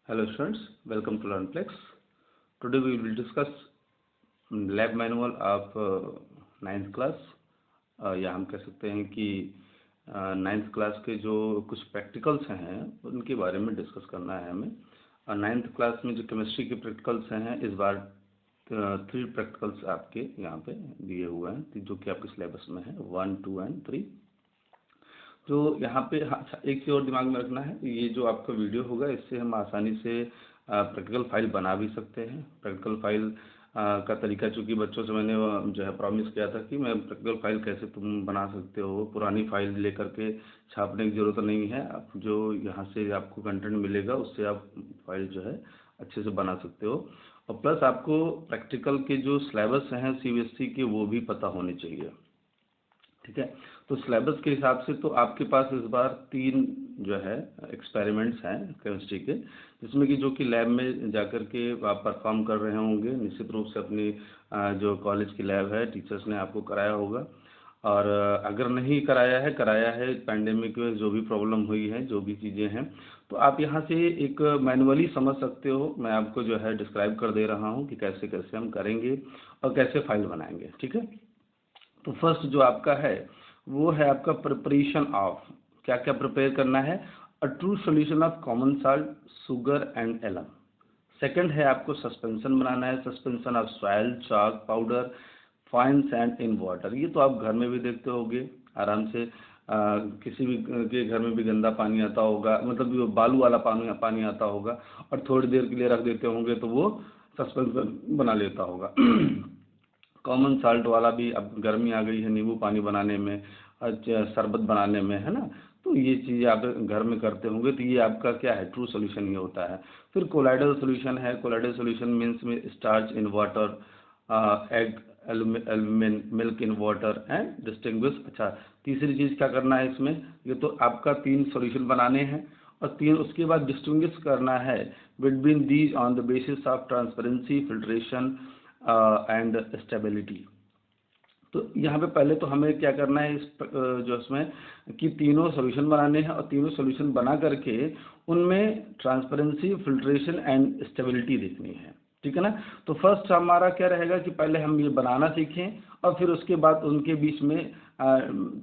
Hello students, welcome to LearnPlex. Today we will discuss lab manual of 9th class. या हम कह सकते हैं कि 9th क्लास के जो कुछ प्रैक्टिकल्स हैं उनके बारे में डिस्कस करना है हमें। 9th क्लास में जो केमिस्ट्री के प्रैक्टिकल्स हैं इस बार 3 प्रैक्टिकल्स आपके यहाँ पे दिए हुए हैं जो कि आपके सिलेबस में है 1, 2 and 3। तो यहाँ पे एक चीज़ और दिमाग में रखना है, ये जो आपका वीडियो होगा इससे हम आसानी से प्रैक्टिकल फाइल बना भी सकते हैं। प्रैक्टिकल फाइल का तरीका, चूँकि बच्चों से मैंने जो है प्रॉमिस किया था कि मैं प्रैक्टिकल फाइल कैसे तुम बना सकते हो, पुरानी फाइल लेकर के छापने की ज़रूरत नहीं है। आप जो यहाँ से आपको कंटेंट मिलेगा उससे आप फाइल जो है अच्छे से बना सकते हो। और प्लस आपको प्रैक्टिकल के जो सिलेबस हैं CBSE के वो भी पता होने चाहिए, ठीक है। तो सिलेबस के हिसाब से तो आपके पास इस बार 3 जो है एक्सपेरिमेंट्स हैं केमिस्ट्री के, जिसमें कि जो कि लैब में जाकर के आप परफॉर्म कर रहे होंगे। निश्चित रूप से अपनी जो कॉलेज की लैब है टीचर्स ने आपको कराया होगा, और अगर नहीं कराया है पैंडेमिक में जो भी प्रॉब्लम हुई है, जो भी चीज़ें हैं, तो आप यहाँ से एक मैनुअली समझ सकते हो। मैं आपको जो है डिस्क्राइब कर दे रहा हूँ कि कैसे कैसे हम करेंगे और कैसे फाइल बनाएंगे, ठीक है। तो फर्स्ट जो आपका है वो है आपका प्रिपरेशन ऑफ, क्या क्या प्रिपेयर करना है, a true solution of common salt, sugar and alum. Second है आपको सस्पेंशन बनाना है, suspension of soil, chalk powder, fine sand in water. ये तो आप घर में भी देखते होंगे आराम से, किसी भी के घर में भी गंदा पानी आता होगा, मतलब वो बालू वाला पानी आता होगा और थोड़ी देर के लिए रख देते होंगे तो वो सस्पेंशन बना लेता होगा। कॉमन साल्ट वाला भी, अब गर्मी आ गई है, नींबू पानी बनाने में, शरबत बनाने में, है ना। तो ये चीज़ें आप घर में करते होंगे, तो ये आपका क्या है, ट्रू सॉल्यूशन ये होता है। फिर कोलाइडल सॉल्यूशन है। कोलाइडल सॉल्यूशन मीन्स में starch in water, egg, albumin, milk in water and distinguish. अच्छा, तीसरी चीज़ क्या करना है इसमें, ये तो आपका 3 सॉल्यूशन बनाने हैं और 3 उसके बाद डिस्टिंग्विश करना है between these on the basis of transparency, filtration and stability. तो यहाँ पे पहले तो हमें क्या करना है, इस जो इसमें कि तीनों सॉल्यूशन बनाने हैं और तीनों सॉल्यूशन बना करके उनमें ट्रांसपेरेंसी, फिल्ट्रेशन एंड स्टेबिलिटी देखनी है, ठीक है ना। तो फर्स्ट हमारा क्या रहेगा कि पहले हम ये बनाना सीखें और फिर उसके बाद उनके बीच में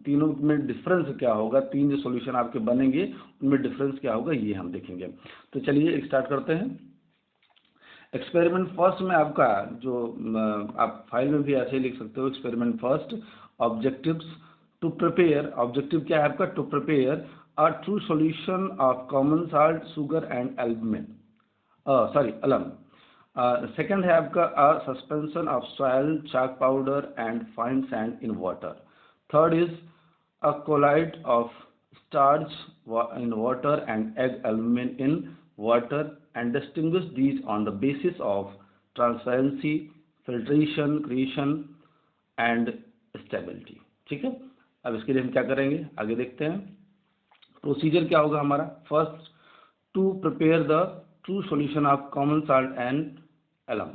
तीनों में डिफरेंस क्या होगा, 3 जो सॉल्यूशन आपके बनेंगे उनमें डिफरेंस क्या होगा ये हम देखेंगे। तो चलिए स्टार्ट करते हैं। एक्सपेरिमेंट फर्स्ट में आपका जो आप फाइल में भी ऐसे ही लिख सकते हो, experiment first, objectives to prepare. Objective क्या है आपका, to prepare a true solution of common salt, sugar and albumin, alum. Second है आपका suspension of soil, chalk powder and fine sand in water. Third is a colloid of starch in water and egg aluminum in water, and distinguish these on the basis of transparency, filtration, creation and stability, ठीक है। अब इसके लिए हम क्या करेंगे आगे देखते हैं। प्रोसीजर क्या होगा हमारा, first to prepare the true solution of common salt and alum.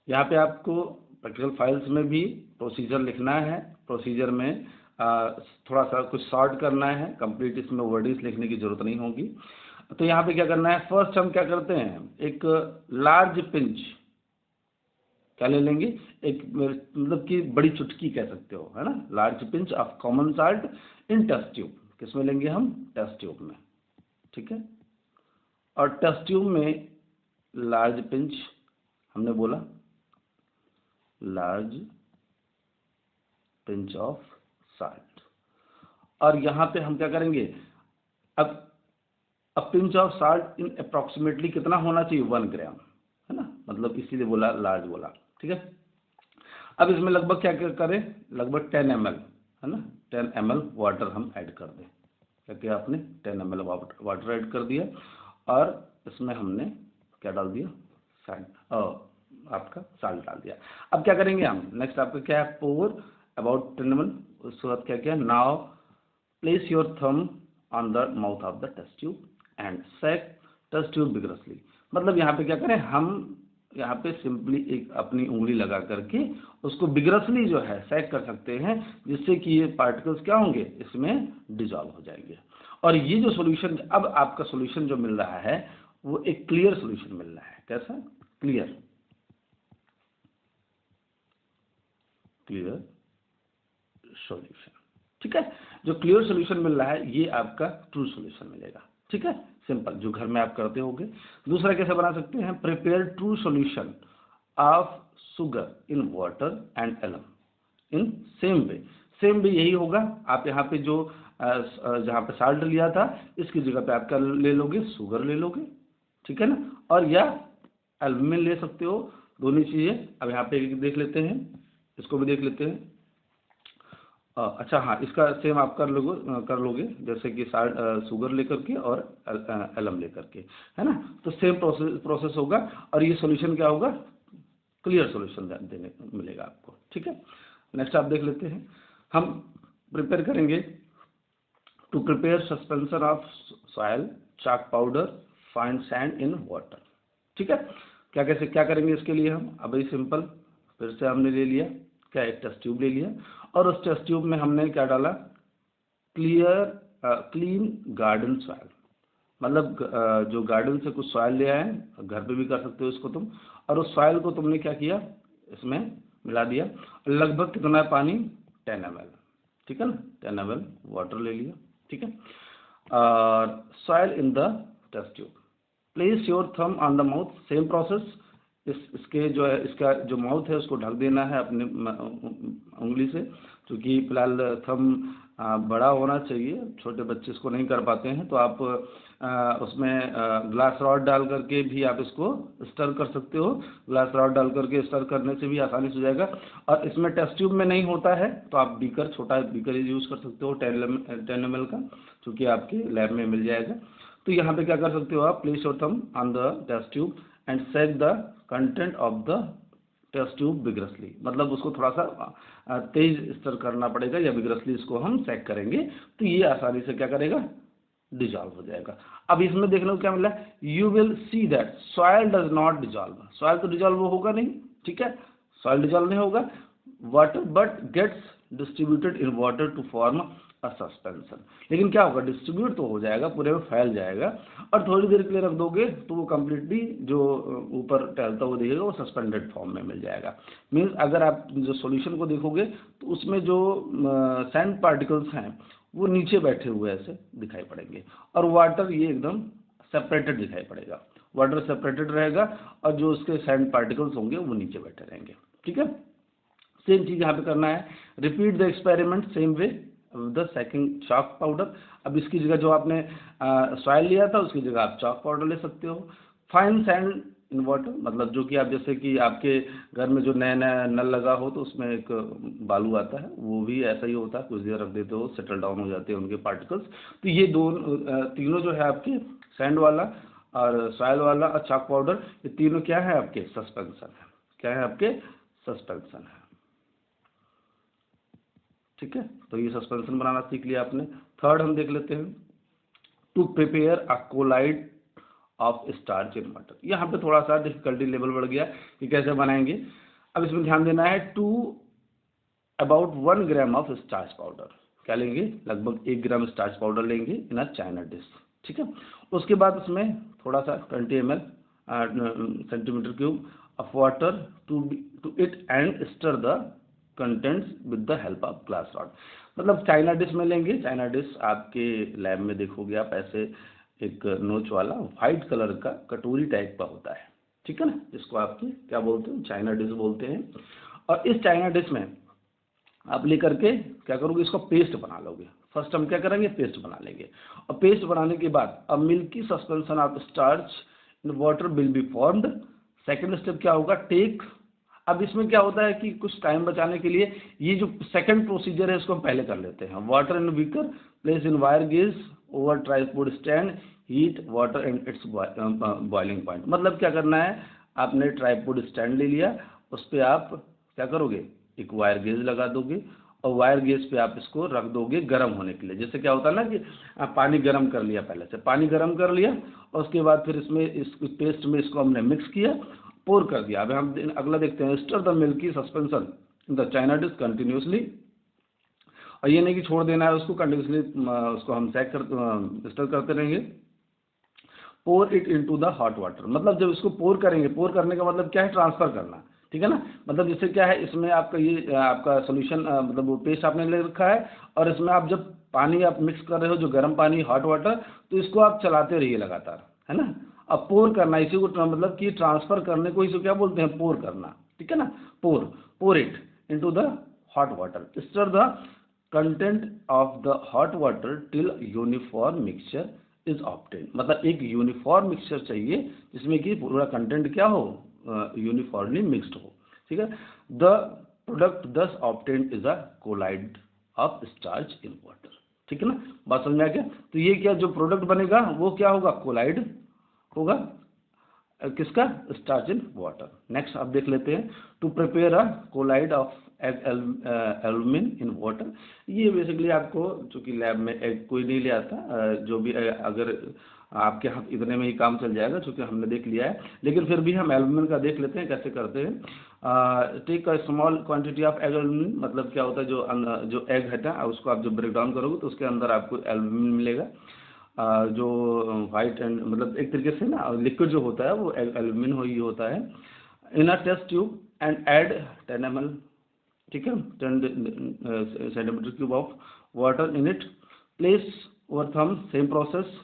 यहाँ पे आपको प्रैक्टिकल फाइल्स में भी प्रोसीजर लिखना है। प्रोसीजर में थोड़ा सा कुछ शॉर्ट करना है, कंप्लीट इसमें वर्डिंग्स लिखने की जरूरत नहीं होगी। तो यहाँ पे क्या करना है, फर्स्ट हम क्या करते हैं, एक लार्ज पिंच क्या ले लेंगे, एक मतलब कि बड़ी चुटकी कह सकते हो, है ना, large pinch of common salt in test tube. किसमें लेंगे हम, टेस्ट ट्यूब में, ठीक है। और टेस्ट ट्यूब में लार्ज पिंच हमने बोला, लार्ज पिंच ऑफ साल्ट। और यहाँ पे हम क्या करेंगे, अब pinch of salt in approximately कितना होना चाहिए, 1 ग्राम, है ना, मतलब इसीलिए बोला लार्ज बोला, ठीक है। अब इसमें लगभग क्या क्या करें, लगभग 10 ml, है ना, 10 ml वाटर हम ऐड कर दें। क्या किया आपने, 10 ml वाटर ऐड कर दिया और इसमें हमने क्या डाल दिया, आपका साल्ट डाल दिया। अब क्या करेंगे हम, नेक्स्ट आपका क्या है, पोर अबाउट 10 ml। उसके बाद क्या किया, now place your thumb on the mouth of the test tube and shake test tube vigorously. मतलब यहाँ पे क्या करें, हम यहाँ पे सिंपली एक अपनी उंगली लगा करके उसको विगरसली जो है सैक कर सकते हैं, जिससे कि ये पार्टिकल्स क्या होंगे, इसमें डिजॉल्व हो जाएंगे। और ये जो सॉल्यूशन, अब आपका सॉल्यूशन जो मिल रहा है वो एक क्लियर सॉल्यूशन मिल रहा है। कैसा? Clear solution. ठीक है, जो क्लियर सॉल्यूशन मिल रहा है ये आपका ट्रू सॉल्यूशन मिलेगा। ठीक है, सिंपल, जो घर में आप करते होगे। दूसरा कैसे बना सकते हैं? Prepare true solution of sugar in water and alum in same way. Same way यही होगा, आप यहाँ पे जो जहाँ पे साल्ट लिया था इसकी जगह पे आप क्या ले लोगे? शुगर ले लोगे। ठीक है ना, और या एल्यूमिनियम ले सकते हो, दोनों चीज़ें। अब यहाँ पे एक देख लेते हैं, इसको भी देख लेते हैं। अच्छा हाँ, इसका सेम आप कर लोगे जैसे कि शुगर लेकर के और एलम लेकर के, है ना। तो सेम प्रोसेस होगा और ये सॉल्यूशन क्या होगा? क्लियर सॉल्यूशन देने मिलेगा आपको। ठीक है, नेक्स्ट आप देख लेते हैं। हम प्रिपेयर करेंगे to prepare suspension of soil chalk powder fine sand in water. ठीक है, क्या करेंगे इसके लिए हम? अभी सिंपल, फिर से हमने ले लिया क्या? एक टेस्ट ट्यूब ले लिया और उस टेस्ट ट्यूब में हमने क्या डाला? Clean garden soil. मतलब जो गार्डन से कुछ सॉइल ले आए, घर पे भी कर सकते हो इसको तुम, और उस सॉइल को तुमने क्या किया? इसमें मिला दिया। लगभग कितना पानी? 10 ml। ठीक है ना, 10 ml वाटर ले लिया। ठीक है, और soil in the test tube. Place your thumb on the mouth, same process. इसके जो है, इसका जो माउथ है उसको ढक देना है अपने उंगली से, क्योंकि फिलहाल थंब बड़ा होना चाहिए, छोटे बच्चे इसको नहीं कर पाते हैं। तो आप उसमें ग्लास रॉड डाल करके भी आप इसको स्टर कर सकते हो। ग्लास रॉड डाल करके स्टर करने से भी आसानी से हो जाएगा। और इसमें टेस्ट ट्यूब में नहीं होता है तो आप बीकर, छोटा बीकर यूज़ कर सकते हो 10 ml का, क्योंकि आपके लैब में मिल जाएगा। तो यहाँ पे क्या कर सकते हो आप? Place your thumb on the test tube and shake the content of the test tube vigorously. मतलब उसको थोड़ा सा तेज स्टर करना पड़ेगा या विग्रसली इसको हम सेक करेंगे, तो ये आसानी से क्या करेगा? डिजॉल्व हो जाएगा। अब इसमें देखने को क्या मिला? You will see that soil does not dissolve. Soil तो डिजॉल्व होगा नहीं, ठीक है, सॉयल डिजॉल्व नहीं होगा। Water but gets distributed in water to form a suspension. लेकिन क्या होगा? डिस्ट्रीब्यूट तो हो जाएगा, पूरे में फैल जाएगा, और थोड़ी देर के लिए रख दोगे तो वो कम्प्लीटली जो ऊपर टहलता हुआ दिखेगा वो सस्पेंडेड फॉर्म में मिल जाएगा। मीन्स अगर आप जो सॉल्यूशन को देखोगे तो उसमें जो सैंड पार्टिकल्स हैं वो नीचे बैठे हुए ऐसे दिखाई पड़ेंगे, और वाटर ये एकदम सेपरेटेड दिखाई पड़ेगा। वाटर सेपरेटेड रहेगा और जो उसके सैंड पार्टिकल्स होंगे वो नीचे बैठे रहेंगे। ठीक है, सेम चीज़ यहाँ पे करना है। Repeat the experiment same way the second chalk powder. अब इसकी जगह जो आपने सॉइल लिया था उसकी जगह आप चॉक पाउडर ले सकते हो। फाइन सैंड इन वाटर, मतलब जो कि आप जैसे कि आपके घर में जो नया नया नल लगा हो तो उसमें एक बालू आता है, वो भी ऐसा ही होता है, कुछ देर रख देते हो सेटल डाउन हो जाते हैं उनके पार्टिकल्स। तो ये तीनों जो है आपके सैंड वाला और सॉइल वाला और चॉक पाउडर, ये तीनों क्या है? आपके सस्पेंशन है। क्या है? आपके सस्पेंशन है। ठीक है, तो ये सस्पेंशन बनाना सीख लिया आपने। थर्ड हम देख लेते हैं, to prepare a colloid of starch in water. यहाँ पे थोड़ा सा डिफिकल्टी लेवल बढ़ गया कि कैसे बनाएंगे। अब इसमें ध्यान देना है, to about 1 gram of starch powder. क्या लेंगे? लगभग 1 ग्राम स्टार्च पाउडर लेंगे इन अ चाइना डिश। ठीक है, उसके बाद उसमें थोड़ा सा 20 ml centimetre cube of water to it and stir the contents with the help of glass rod. मतलब चाइना डिश में लेंगे। चाइना डिश आपके लैब में देखोगे आप, ऐसे एक नोच वाला वाइट कलर का कटोरी टाइप का होता है। ठीक है ना, जिसको आपके क्या बोलते हैं? चाइना डिश बोलते हैं। और इस चाइना डिश में आप लेकर के क्या करोगे? इसको पेस्ट बना लोगे। फर्स्ट हम क्या करेंगे? पेस्ट बना लेंगे, और पेस्ट बनाने के बाद अब milky suspension of starch in water will be formed. Second step क्या होगा? टेक। अब इसमें क्या होता है कि कुछ टाइम बचाने के लिए ये जो सेकंड प्रोसीजर है इसको हम पहले कर लेते हैं। Water in beaker, place in wire gauge over tripod stand, heat water and it's boiling point. मतलब क्या करना है? आपने ट्राइपॉड स्टैंड ले लिया, उस पर आप क्या करोगे? एक वायर गेज लगा दोगे, और वायर गेज पे आप इसको रख दोगे गर्म होने के लिए। जैसे क्या होता है ना कि पानी गर्म कर लिया, पहले से पानी गर्म कर लिया, और उसके बाद फिर इसमें इस पेस्ट में इसको हमने मिक्स किया, पोर कर दिया। अब हम अगला देखते हैं, stir the milky suspension in the China dish continuously. और ये नहीं कि छोड़ देना है उसको, कंटिन्यूसली उसको हम स्टर करते रहेंगे। Pour it into the hot water, मतलब जब इसको पोर करेंगे, पोर करने का मतलब क्या है, ट्रांसफर करना, ठीक है ना। मतलब जैसे क्या है, इसमें आपका ये आपका सोल्यूशन मतलब वो पेस्ट आपने ले रखा है, और इसमें आप जब पानी आप मिक्स कर रहे हो, जो गर्म पानी हॉट वाटर, तो इसको आप चलाते रहिए लगातार, है ना। अब पोर करना, इसी को मतलब कि ट्रांसफर करने को इसे क्या बोलते हैं, पोर करना, ठीक है ना। Pour it into the hot water, stir the content of the hot water till uniform mixture is obtain, मतलब एक यूनिफॉर्म मिक्सचर चाहिए जिसमें कि पूरा कंटेंट क्या हो, यूनिफॉर्मली मिक्स्ड हो, ठीक है। द प्रोडक्ट दस obtained is a colloid of starch in water, ठीक है ना। बात समझ में आ गया। तो ये क्या जो प्रोडक्ट बनेगा वो क्या होगा, कोलाइड होगा किसका, स्टार्च इन वाटर। नेक्स्ट आप देख लेते हैं, to prepare a colloid of egg albumin in water. ये बेसिकली आपको, चूंकि लैब में एग कोई नहीं ले आता, जो भी अगर आपके हाथ इतने में ही काम चल जाएगा, चूंकि हमने देख लिया है, लेकिन फिर भी हम एल्यूमिन का देख लेते हैं कैसे करते हैं। Take a small quantity of egg albumin, मतलब क्या होता है, जो एग है ना, उसको आप जब ब्रेक डाउन करोगे तो उसके अंदर आपको एल्यूमिन मिलेगा, जो वाइट एंड मतलब एक तरीके से ना लिक्विड जो होता है वो एल्यूमिन ही होता है। In a test tube and add 10 ml, ठीक है, 10 centimetre cube of water in it, place over thumb, same process.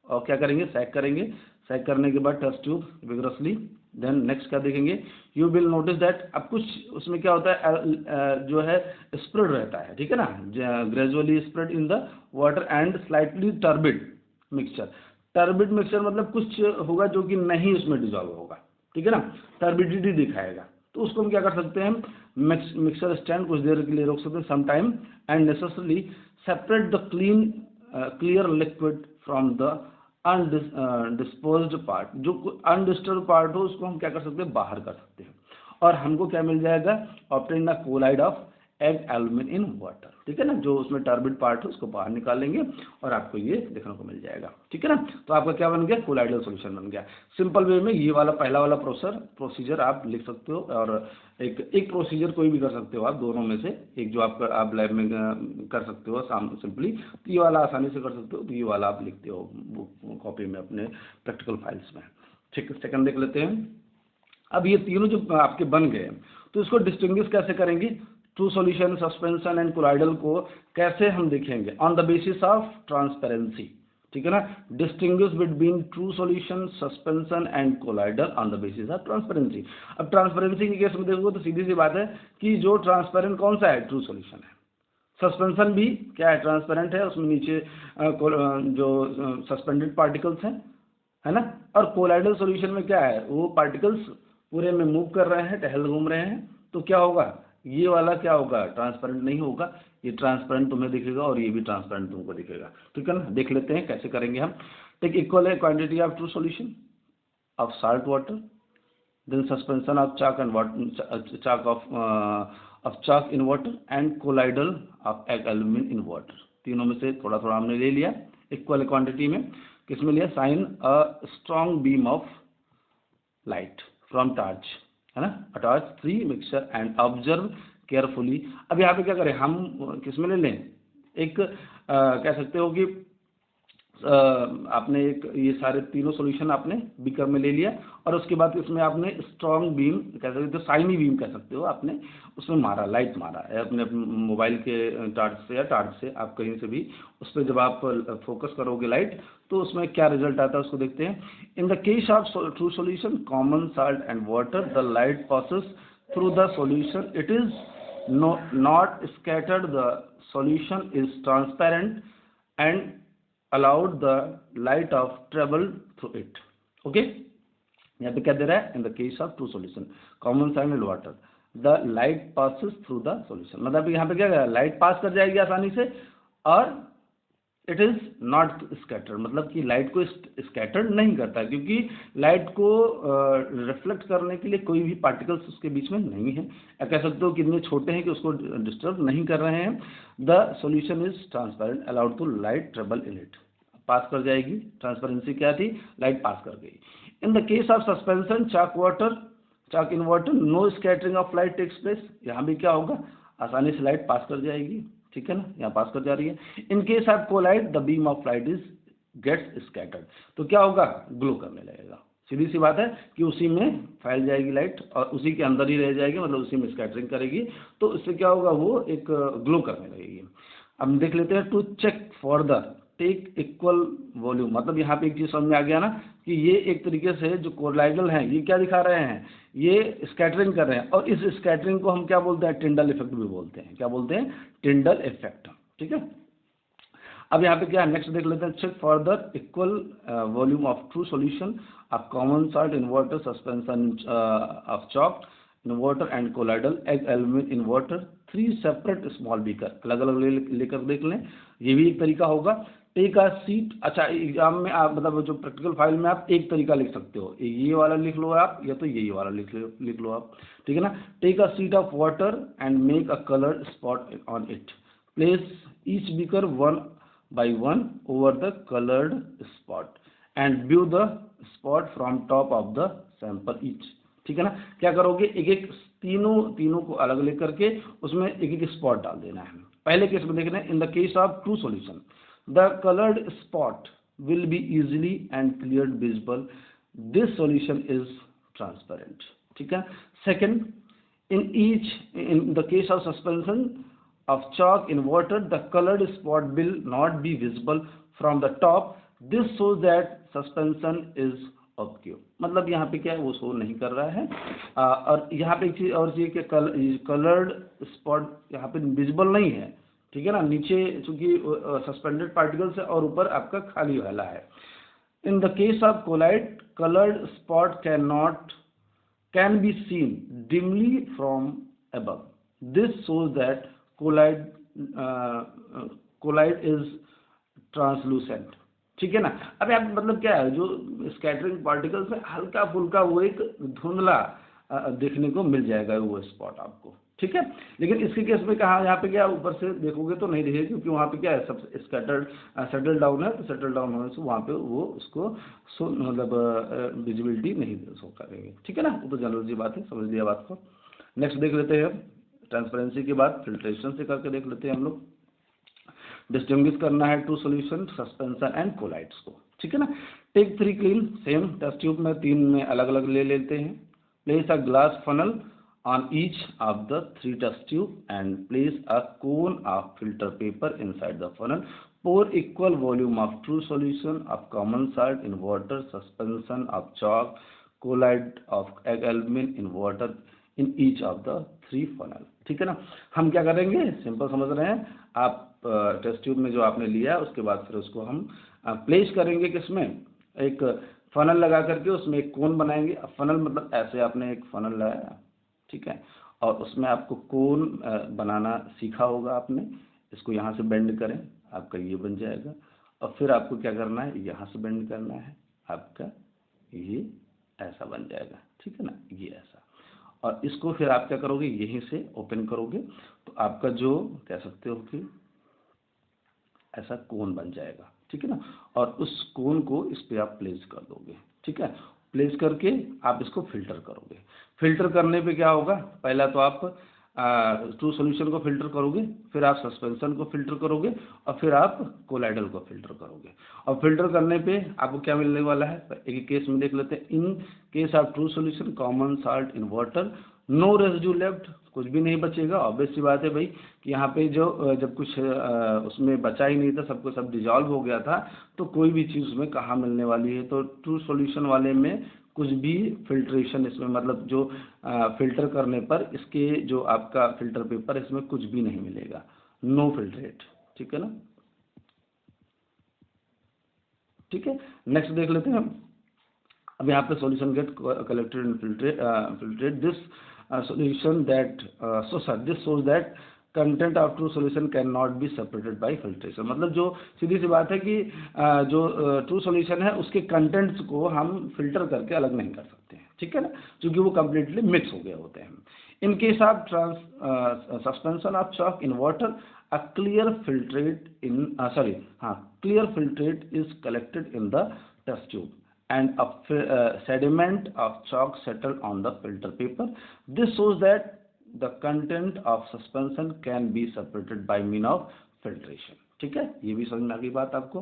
और क्या करेंगे, सैक करेंगे, सैक करने के बाद test tube vigorously. Then next क्या देखेंगे, यू विल नोटिस दैट, अब कुछ उसमें क्या होता है, जो है स्प्रेड रहता है, ठीक है ना, gradually spread in the water and slightly turbid mixture. Turbid mixture मतलब कुछ होगा जो कि नहीं उसमें डिजॉल्व होगा, ठीक है ना, टर्बिडिटी दिखाएगा। तो उसको हम क्या कर सकते हैं, मिक्सचर स्टैंड कुछ देर के लिए रोक सकते हैं, some time, and necessarily separate the clear liquid from the undisposed part, जो अनडिस्टर्ब पार्ट हो उसको हम क्या कर सकते हैं, बाहर कर सकते हैं, और हमको क्या मिल जाएगा, obtain the colloid of egg albumin in water, ठीक है ना। जो उसमें टर्बिड पार्ट है उसको बाहर निकालेंगे और आपको ये देखने को मिल जाएगा, ठीक है ना। तो आपका क्या बन गया, कोलाइडल सॉल्यूशन बन गया। सिंपल वे में ये वाला पहला वाला प्रोसीजर आप लिख सकते हो, और एक प्रोसीजर कोई भी कर सकते हो आप, दोनों में से एक जो आप लैब में कर सकते हो सिंपली, तो ये वाला आसानी से कर सकते हो, तो ये वाला आप लिखते हो बुक कॉपी में अपने प्रैक्टिकल फाइल्स में, ठीक है। सेकंड देख लेते हैं। अब ये तीनों जो आपके बन गए, तो इसको डिस्टिंग्विश कैसे करेंगे, true solution, suspension and colloidal को कैसे हम देखेंगे, on the basis of transparency, ठीक है ना। Distinguish between true solution, suspension and colloidal on the basis of transparency. अब ट्रांसपेरेंसी के केस में देखोगे तो सीधी सी बात है कि जो ट्रांसपेरेंट कौन सा है, ट्रू सॉल्यूशन है। सस्पेंशन भी क्या है, ट्रांसपेरेंट है, उसमें नीचे जो सस्पेंडेड पार्टिकल्स हैं, है ना। और कोलाइडल सॉल्यूशन में क्या है, वो पार्टिकल्स पूरे में मूव कर रहे हैं, टहल घूम रहे हैं, तो क्या होगा, ये वाला क्या होगा, ट्रांसपेरेंट नहीं होगा, ये ट्रांसपेरेंट तुम्हें दिखेगा और ये भी ट्रांसपेरेंट तुमको दिखेगा, ठीक है ना। देख लेते हैं कैसे करेंगे हम। टेक इक्वल है quantity of true solution of salt water, then suspension of chalk and chalk in water and colloidal of egg aluminum in water। तीनों में से थोड़ा थोड़ा हमने ले लिया इक्वल क्वांटिटी में, किसमें लिया, shine a strong beam of light from torch, है ना, a torch three mixture and observe carefully. अब यहाँ पे क्या करें हम, किसमें ले लें, एक कह सकते हो कि आपने एक ये सारे तीनों सॉल्यूशन आपने बीकर में ले लिया, और उसके बाद इसमें आपने स्ट्रॉन्ग बीम कह सकते हो, साइनी बीम कह सकते हो, आपने उसमें मारा, लाइट मारा अपने मोबाइल के टॉर्च से या टॉर्च से, आप कहीं से भी उस पर जब आप फोकस करोगे लाइट, तो उसमें क्या रिजल्ट आता है उसको देखते हैं। इन the case of true solution common salt and water, the light passes through the solution, it is not scattered, the solution is transparent and allowed the light of travel through it, okay। यहाँ पे क्या दे रहा है, in the case of two solution common salt and water the light passes through the solution, मतलब यहाँ पे क्या light pass कर जाएगी आसानी से, और इट इज नॉट स्कैटर्ड, मतलब कि लाइट को स्कैटर्ड नहीं करता, क्योंकि लाइट को रिफ्लेक्ट करने के लिए कोई भी पार्टिकल्स उसके बीच में नहीं है, या कह सकते हो कितने छोटे हैं कि उसको डिस्टर्ब नहीं कर रहे हैं। The solution is transparent allowed to light travel in it, pass कर जाएगी, ट्रांसपेरेंसी क्या थी, लाइट पास कर गई। In the case of suspension chalk in water, no scattering of light takes place, यहाँ भी क्या होगा, आसानी से लाइट पास कर जाएगी, ठीक है ना, यहाँ पास कर जा रही है। In case of colloid the beam of light is gets scattered, तो क्या होगा, ग्लो करने लगेगा। सीधी सी बात है कि उसी में फैल जाएगी लाइट और उसी के अंदर ही रह जाएगी, मतलब उसी में स्कैटरिंग करेगी, तो इससे क्या होगा, वो एक ग्लो करने लगेगी। अब हम देख लेते हैं, to check further take equal volume, मतलब यहाँ पे एक चीज समझ में आ गया ना कि ये एक तरीके से जो कोलाइडल हैं ये क्या दिखा रहे हैं, ये स्कैटरिंग कर रहे हैं, और इस स्कैटरिंग को हम क्या बोलते हैं, टिंडल इफेक्ट भी बोलते हैं। क्या बोलते हैं, टिंडल इफेक्ट। ठीक है, अब यहाँ पे क्या है, नेक्स्ट देख लेते हैं, check further equal volume of true solution of common salt in water suspension of chalk in water and colloidal egg albumin in water 3 separate small beaker, अलग अलग लेकर देख लें, ये भी एक तरीका होगा। टेक अ सीट, अच्छा एग्जाम में आप मतलब जो प्रैक्टिकल फाइल में आप एक तरीका लिख सकते हो, ये वाला लिख लो आप, या तो यही वाला लिख लो आप, ठीक है ना। Take a sheet of water and make a coloured spot on it, place each beaker one by one over the colored spot and view the spot from top of the sample each। ठीक है ना, क्या करोगे, एक एक तीनों को अलग लेकर के उसमें एक एक स्पॉट डाल देना है। पहले केस में देखना है, in the case of true solution the coloured spot will be easily and clear visible, this solution is transparent. ठीक है, second, in the case of suspension of chalk in water, the colored spot will not be visible from the top, this shows that suspension is obscure, मतलब यहाँ पे क्या है, वो show नहीं कर रहा है। और यहाँ पे एक चीज और चीज कि कलर्ड स्पॉट यहाँ पे विजिबल नहीं है, ठीक है ना, नीचे चूंकि सस्पेंडेड पार्टिकल्स है और ऊपर आपका खाली वाला है। In the case of colloid coloured spot can be seen dimly from above. This shows that colloid is translucent। ठीक है ना, अब आप मतलब क्या है, जो स्कैटरिंग पार्टिकल्स है हल्का फुल्का वो एक धुंधला देखने को मिल जाएगा वो स्पॉट आपको। ठीक है, लेकिन इसके केस में कहा, यहाँ पे क्या ऊपर से देखोगे तो नहीं दिखेगी, क्योंकि वहाँ पे क्या है, सब स्कैटर्ड सेटल डाउन है, तो सेटल डाउन होने से वहाँ पे वो उसको मतलब विजिबिलिटी नहीं शो करेंगे। ठीक है ना, वो तो जनरल सी बात है, समझ लिया बात को। नेक्स्ट देख लेते हैं, ट्रांसपेरेंसी के बाद फिल्ट्रेशन से करके देख लेते हैं हम लोग। डिस्टिंग्विश करना है to solution suspension and colloids को। ठीक है ना, take 3 clean, same test tube में 3 में अलग अलग ले लेते हैं। Place a glass funnel on each of the 3 test tube and place a cone of filter paper inside the funnel. Pour equal volume of true solution of common salt in water suspension of chalk colloid of egg aluminum in water in each of the 3 funnel। ठीक है ना, हम क्या करेंगे, simple समझ रहे हैं आप, टेस्ट ट्यूब में जो आपने लिया उसके बाद फिर उसको हम प्लेस करेंगे किसमें, एक फनल लगा करके उसमें एक कोन बनाएंगे। फनल मतलब ऐसे आपने एक फनल लगाया, ठीक है, और उसमें आपको कोन बनाना सीखा होगा आपने, इसको यहाँ से बेंड करें, आपका ये बन जाएगा, और फिर आपको क्या करना है, यहाँ से बेंड करना है, आपका ये ऐसा बन जाएगा। ठीक है ना, ये ऐसा, और इसको फिर आप क्या करोगे, यहीं से ओपन करोगे तो आपका जो कह सकते हो कि ऐसा कोन बन जाएगा। ठीक है ना, और उस कोन को इस पे आप प्लेस कर दोगे। ठीक है, प्लेस करके आप इसको फिल्टर करोगे। फिल्टर करने पे क्या होगा, पहला तो आप ट्रू सॉल्यूशन को फिल्टर करोगे, फिर आप सस्पेंशन को फिल्टर करोगे, और फिर आप कोलाइडल को फिल्टर करोगे। और फिल्टर करने पे आपको क्या मिलने वाला है, एक केस में देख लेते हैं। In case of true solution common salt in water no residue left, कुछ भी नहीं बचेगा। ऑब्वियस सी बात है भाई कि यहाँ पे जो जब कुछ उसमें बचा ही नहीं था, सबको सब डिजॉल्व हो गया था, तो कोई भी चीज़ उसमें कहाँ मिलने वाली है। तो ट्रू सॉल्यूशन वाले में कुछ भी फिल्ट्रेशन इसमें, मतलब जो फिल्टर करने पर इसके जो आपका फिल्टर पेपर इसमें कुछ भी नहीं मिलेगा, नो फिल्ट्रेट। ठीक है ना, ठीक है, नेक्स्ट देख लेते हैं हम। अब यहाँ पे solution get collected and filtrate this solution that this shows that content of true solution cannot be separated by filtration। मतलब जो सीधी सी बात है कि जो ट्रू सॉल्यूशन है उसके कंटेंट्स को हम फिल्टर करके अलग नहीं कर सकते हैं। ठीक है ना, क्योंकि वो कम्प्लीटली मिक्स हो गए होते हैं। In case of suspension of chalk in water a clear filtrate is collected in the test tube and a sediment of chalk settled on the filter paper. This shows that the content of suspension can be separated by means of filtration। ठीक है, ये भी समझ में आ गई बात आपको।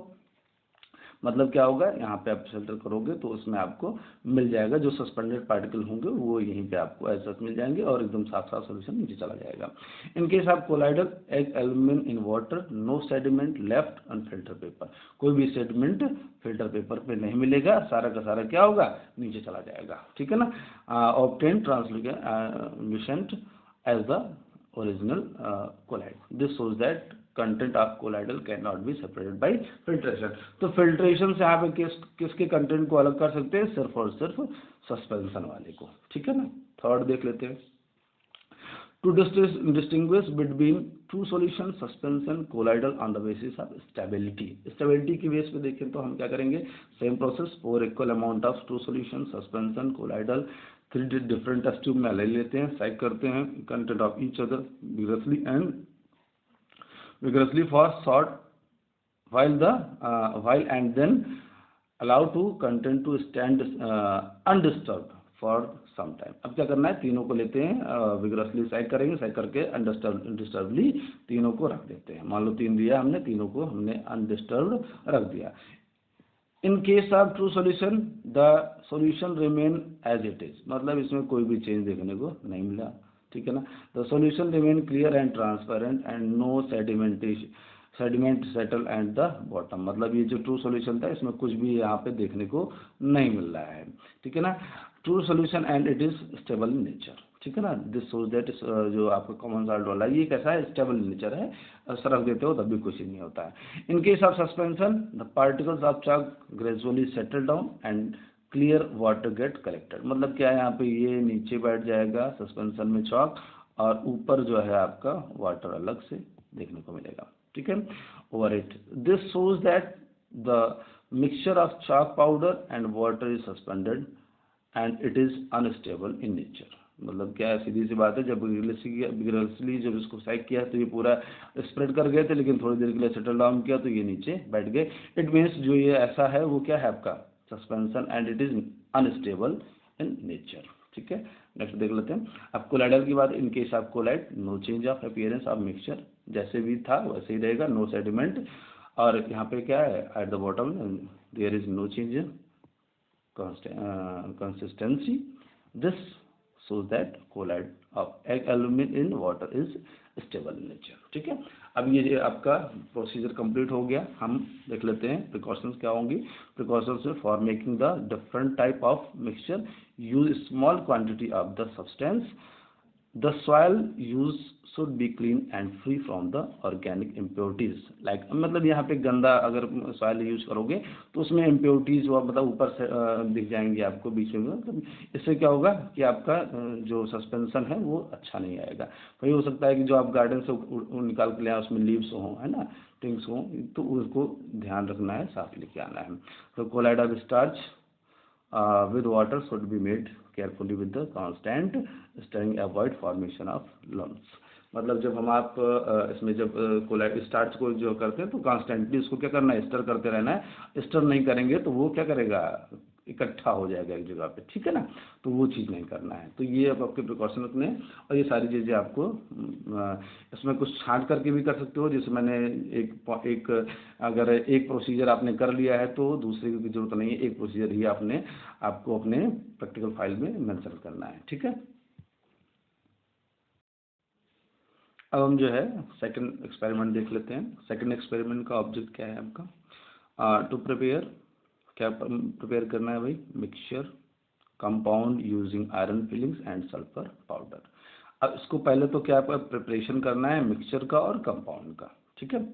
मतलब क्या होगा, यहाँ पे आप फिल्टर करोगे तो उसमें आपको मिल जाएगा जो सस्पेंडेड पार्टिकल होंगे वो यहीं पे आपको ऐसा मिल जाएंगे और एकदम साफ साफ सोल्यूशन नीचे चला जाएगा। In case of colloidal egg albumin in water, no sediment left on filter paper, कोई भी सेडिमेंट फिल्टर पेपर पे नहीं मिलेगा, सारा का सारा क्या होगा, नीचे चला जाएगा। ठीक है ना। Obtain translucent as the original colloid. This shows that content of colloidal cannot be separated by filtration. तो filtration से आप किसके कंटेंट को अलग कर सकते हैं, सिर्फ और सिर्फ सस्पेंशन वाले को। ठीक है ना। थर्ड देख लेते हैं। To distinguish between true solution, suspension, colloidal on the basis of stability. Stability की बेस पे देखें तो हम क्या करेंगे, same process, for equal amount of true solution, suspension, colloidal, 3 different test tube में ले लेते हैं, साइक करते हैं content of each other vigorously for short while and then allow to content to stand undisturbed for some time। अब क्या करना है, तीनों को लेते हैं, विगरसली साइक करेंगे, साइक करके अनडिस्टर्बली तीनों को रख देते हैं। मान लो 3 दिया हमने, तीनों को हमने अनडिस्टर्ब्ड रख दिया। In case of true solution the solution remain as it is, मतलब इसमें कोई भी चेंज देखने को नहीं मिला। ठीक है ना। The solution remain clear and transparent and no sediment settle at the bottom, मतलब ये जो ट्रू सॉल्यूशन था इसमें कुछ भी यहाँ पे देखने को नहीं मिल रहा है। ठीक है ना। True solution and it is stable in nature. ठीक है ना। दिस शोज दैट जो आपका कॉमन सॉल्ट वाला ये कैसा है, स्टेबल इन नेचर है, रख देते हो तब भी कुछ ही नहीं होता है। In case of suspension the particles of chalk gradually settle down and clear water get collected, मतलब क्या है, यहाँ पे ये नीचे बैठ जाएगा सस्पेंशन में चॉक, और ऊपर जो है आपका वाटर अलग से देखने को मिलेगा। ठीक है। Over it this shows that the mixture of chalk powder and water is suspended and it is unstable in nature, मतलब क्या है, सीधी सी बात है, जब विगरसली जब इसको साइक किया तो ये पूरा स्प्रेड कर गए थे, लेकिन थोड़ी देर के लिए सेटल डाउन किया तो ये नीचे बैठ गए। इट मीन्स जो ये ऐसा है वो क्या है आपका suspension and it is unstable in nature. ठीक है। नेक्स्ट देख लेते हैं। अब कोलाइडल की बात, in case of colloid no change of appearance of mixture, जैसे भी था वैसे ही रहेगा, नो सेडिमेंट, और यहाँ पे क्या है at the bottom there is no change in consistency. This shows that colloid of egg aluminum in water is stable in nature। ठीक है। अब ये आपका प्रोसीजर कंप्लीट हो गया। हम देख लेते हैं प्रिकॉशंस क्या होंगी। प्रिकॉशंस में for making the different type of mixture use small quantity of the substance, the soil use should be clean and free from the organic impurities, like मतलब यहाँ पे गंदा अगर सॉइल यूज करोगे तो उसमें इम्प्योरिटीज वो मतलब ऊपर से दिख जाएंगे आपको बीच में, मतलब इससे क्या होगा कि आपका जो सस्पेंशन है वो अच्छा नहीं आएगा। वही हो सकता है कि जो आप गार्डन से निकाल के ले आए उसमें लीव्स हों, है ना, टिंग्स हों, तो उसको ध्यान रखना है, साफ लेके आना है। तो colloid of starch with water should be made carefully with the constant stirring, avoid formation of lumps, मतलब जब हम आप इसमें जब कोलाइड स्टार्च को जो करते हैं तो कॉन्स्टेंटली उसको क्या करना है, स्टर करते रहना है। स्टर नहीं करेंगे तो वो क्या करेगा, इकट्ठा हो जाएगा एक जगह पे। ठीक है ना। तो वो चीज़ नहीं करना है। तो ये अब आपके प्रिकॉशन रखने हैं, और ये सारी चीज़ें आपको इसमें कुछ छांट करके भी कर सकते हो, जैसे मैंने एक अगर एक प्रोसीजर आपने कर लिया है तो दूसरे की जरूरत नहीं है, एक प्रोसीजर ही आपको अपने प्रैक्टिकल फाइल में मेंशन करना है। ठीक है। अब हम जो है सेकंड एक्सपेरिमेंट देख लेते हैं। सेकंड एक्सपेरिमेंट का ऑब्जेक्ट क्या है आपका, टू प्रिपेयर, क्या प्रिपेयर करना है भाई, mixture compound using iron filings and sulphur powder. अब इसको पहले तो क्या आपका प्रिपरेशन करना है मिक्सचर का और कंपाउंड का। ठीक है।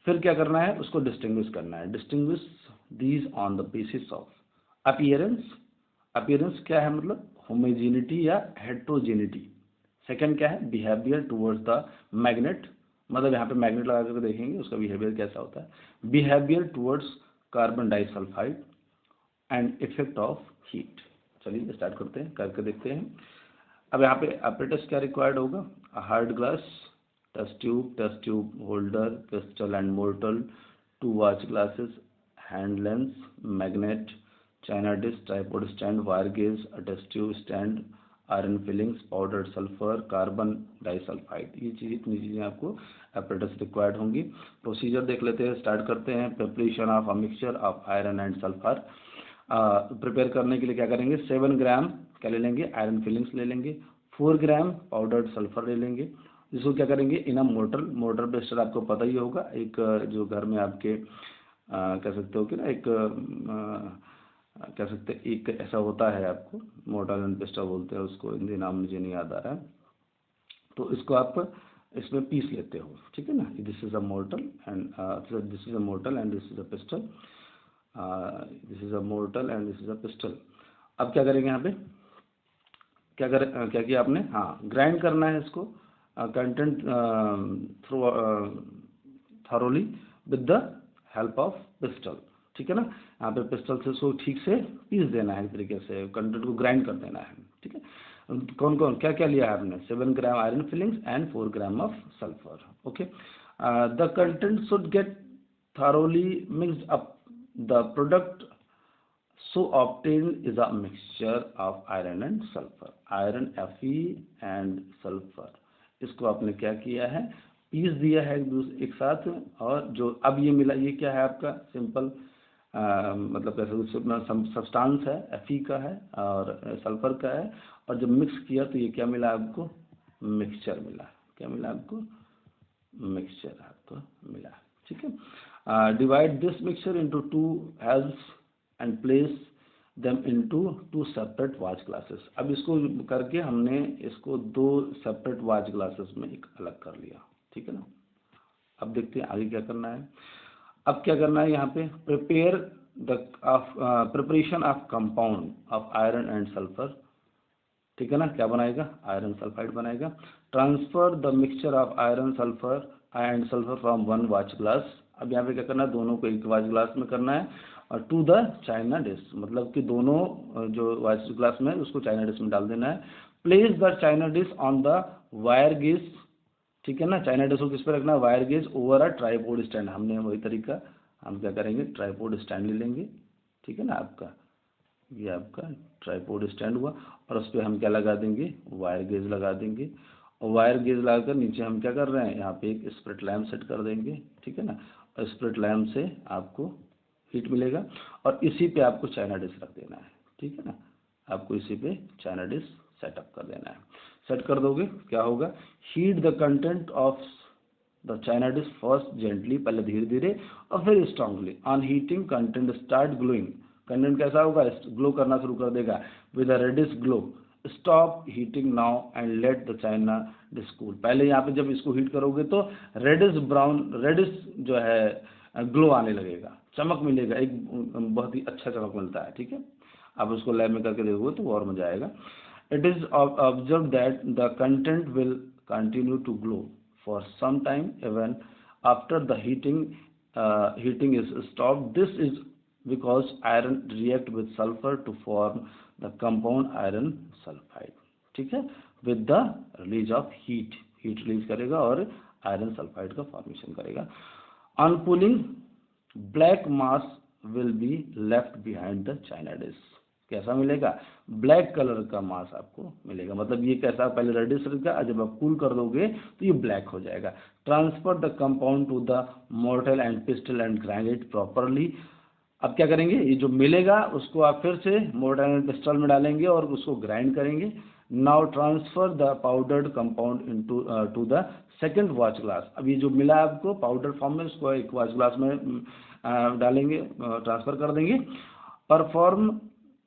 फिर क्या करना है, उसको डिस्टिंग्विश करना है। Distinguish these on the basis of appearance. Appearance क्या है, मतलब होमोजेनिटी या हेट्रोजेनिटी। सेकंड क्या है, बिहेवियर टुवर्ड्स द मैग्नेट, मतलब यहाँ पे मैग्नेट लगा करके देखेंगे उसका बिहेवियर कैसा होता है। Behaviour towards carbon disulphide and effect of heat. चलिए स्टार्ट करते हैं, करके देखते हैं। अब यहाँ पे apparatus क्या रिक्वायर्ड होगा, hard glass, test tube holder, crystal and mortar, 2 watch glasses, hand lens, magnet, china dish, tripod stand, wire gauze, test tube stand, iron filings, powdered sulphur, carbon disulphide, ये इतनी चीज़ें आपको एपरेटस रिक्वायर्ड होंगी। Procedure देख लेते हैं, start करते हैं। Preparation of a mixture of iron and sulphur. Prepare करने के लिए क्या करेंगे, 7 ग्राम क्या ले लेंगे, आयरन फिलिंग्स ले लेंगे, 4 ग्राम पाउडर्ड सल्फर ले लेंगे। इसको क्या करेंगे, इन अ मोटर, मोटर पेस्टर आपको पता ही होगा, एक जो घर में आपके कह सकते हो कि ना एक कह सकते हैं एक ऐसा होता है, आपको मोटर एंड पेस्टर बोलते हैं उसको, हिंदी नाम मुझे नहीं याद आ रहा है। तो इसको आप इसमें पीस लेते हो, ठीक है ना। This is a mortar and this is a mortar and this is a pistol, this is a mortar and this is a pistol. अब क्या करेंगे, यहाँ पे क्या किया आपने, हाँ ग्राइंड करना है इसको, content through thoroughly with the help of pistol, ठीक है ना। यहाँ पे पिस्टल से इसको ठीक से पीस देना है, इस तरीके से कंटेंट को ग्राइंड कर देना है, ठीक है। कौन कौन क्या क्या लिया है आपने, 7 gram iron filings and 4 gram of sulphur, okay. The content should get thoroughly mixed up. The product so obtained is a mixture of iron and sulfur. Iron Fe and sulfur, इसको आपने क्या किया है, पीस दिया है एक साथ। और जो अब ये मिला, ये क्या है आपका सिंपल मतलब कैसे सब्सटेंस है, Fe का है और सल्फर का है, और जब मिक्स किया तो ये क्या मिला आपको, मिक्सचर मिला। क्या मिला आपको, मिक्सचर आपको मिला, ठीक है। Divide this mixture into 2 helps and place them into 2 separate watch glasses. अब इसको करके हमने इसको 2 सेपरेट वाच ग्लासेस में एक अलग कर लिया, ठीक है ना। अब देखते हैं आगे क्या करना है। अब क्या करना है, यहाँ पे prepare the preparation of compound of iron and sulphur, ठीक है ना। क्या बनाएगा, आयरन सल्फाइड बनाएगा। Transfer the mixture of iron sulphur and sulphur from 1 watch glass. अब यहाँ पे क्या करना है, दोनों को एक वाच ग्लास में करना है, और टू द चाइना डिश, मतलब कि दोनों जो वाच ग्लास में उसको चाइना डिश में डाल देना है। Place the China dish on the wire gauge, ठीक है ना। चाइना डिश को किस पर रखना है, wire gauge over a tripod stand. हमने वही तरीका, हम क्या करेंगे, ट्राईपोड स्टैंड ले लेंगे, ठीक है ना। आपका ये आपका ट्राईपोड स्टैंड हुआ, और उस पर हम क्या लगा देंगे, वायर गेज लगा देंगे। और वायर गेज लगाकर नीचे हम क्या कर रहे हैं, यहाँ पे एक स्प्रिट लैम्प सेट कर देंगे, ठीक है ना। और स्प्रिट लैम्प से आपको हीट मिलेगा, और इसी पे आपको चाइना डिश रख देना है, ठीक है ना। आपको इसी पे चाइना डिश सेटअप कर देना है। सेट कर दोगे, क्या होगा, heat the content of the China dish first gently, पहले धीरे धीरे और फिर strongly. On heating content start glowing, content कैसा होगा, ग्लो करना शुरू कर देगा with a reddish glow. Stop heating now and let the China dish cool. पहले यहाँ पे जब इसको हीट करोगे तो रेडिश ब्राउन, रेडिश जो है ग्लो आने लगेगा, चमक मिलेगा, एक बहुत ही अच्छा चमक मिलता है, ठीक है। आप उसको लैब में करके देखोगे तो और मजा आएगा। It is observe that the content will continue to glow for some time even after the heating is stopped. This is because iron react with sulfur to form the compound iron sulfide, ठीक है, with the release of heat release करेगा और iron sulfide का formation करेगा। On cooling, black mass will be left behind the china dish। कैसा मिलेगा, black colour का मास आपको मिलेगा, मतलब ये कैसा, पहले रेडिश रहेगा, जब आप कूल कर दोगे तो ये ब्लैक हो जाएगा। Transfer the compound to the mortar and pestle and grind it properly. अब क्या करेंगे, ये जो मिलेगा उसको आप फिर से मोर्टल एंड पिस्टल में डालेंगे और उसको ग्राइंड करेंगे। Now transfer the powdered compound into to the second watch glass. अब ये जो मिला आपको पाउडर फॉर्म में, उसको एक वॉच ग्लास में डालेंगे, ट्रांसफर कर देंगे। Perform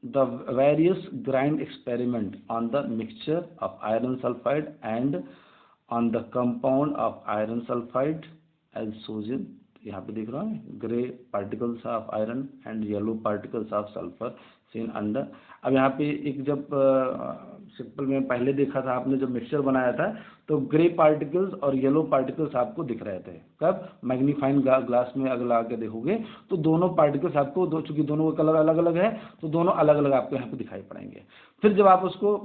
the various grind experiment on the mixture of iron sulfide and on the compound of iron sulfide as chosen। यहाँ पे दिख रहा है grey particles of iron and yellow particles of sulphur seen under. अब यहाँ पे एक जब सिंपल में पहले देखा था आपने, जब मिक्सचर बनाया था तो ग्रे पार्टिकल्स और येलो पार्टिकल्स आपको दिख रहे थे। कब मैग्नीफाइंग ग्लास में अगर लगा के देखोगे तो दोनों पार्टिकल्स आपको चूंकि दोनों का कलर अलग अलग है तो दोनों अलग अलग आपको यहाँ पे दिखाई पड़ेंगे। फिर जब आप उसको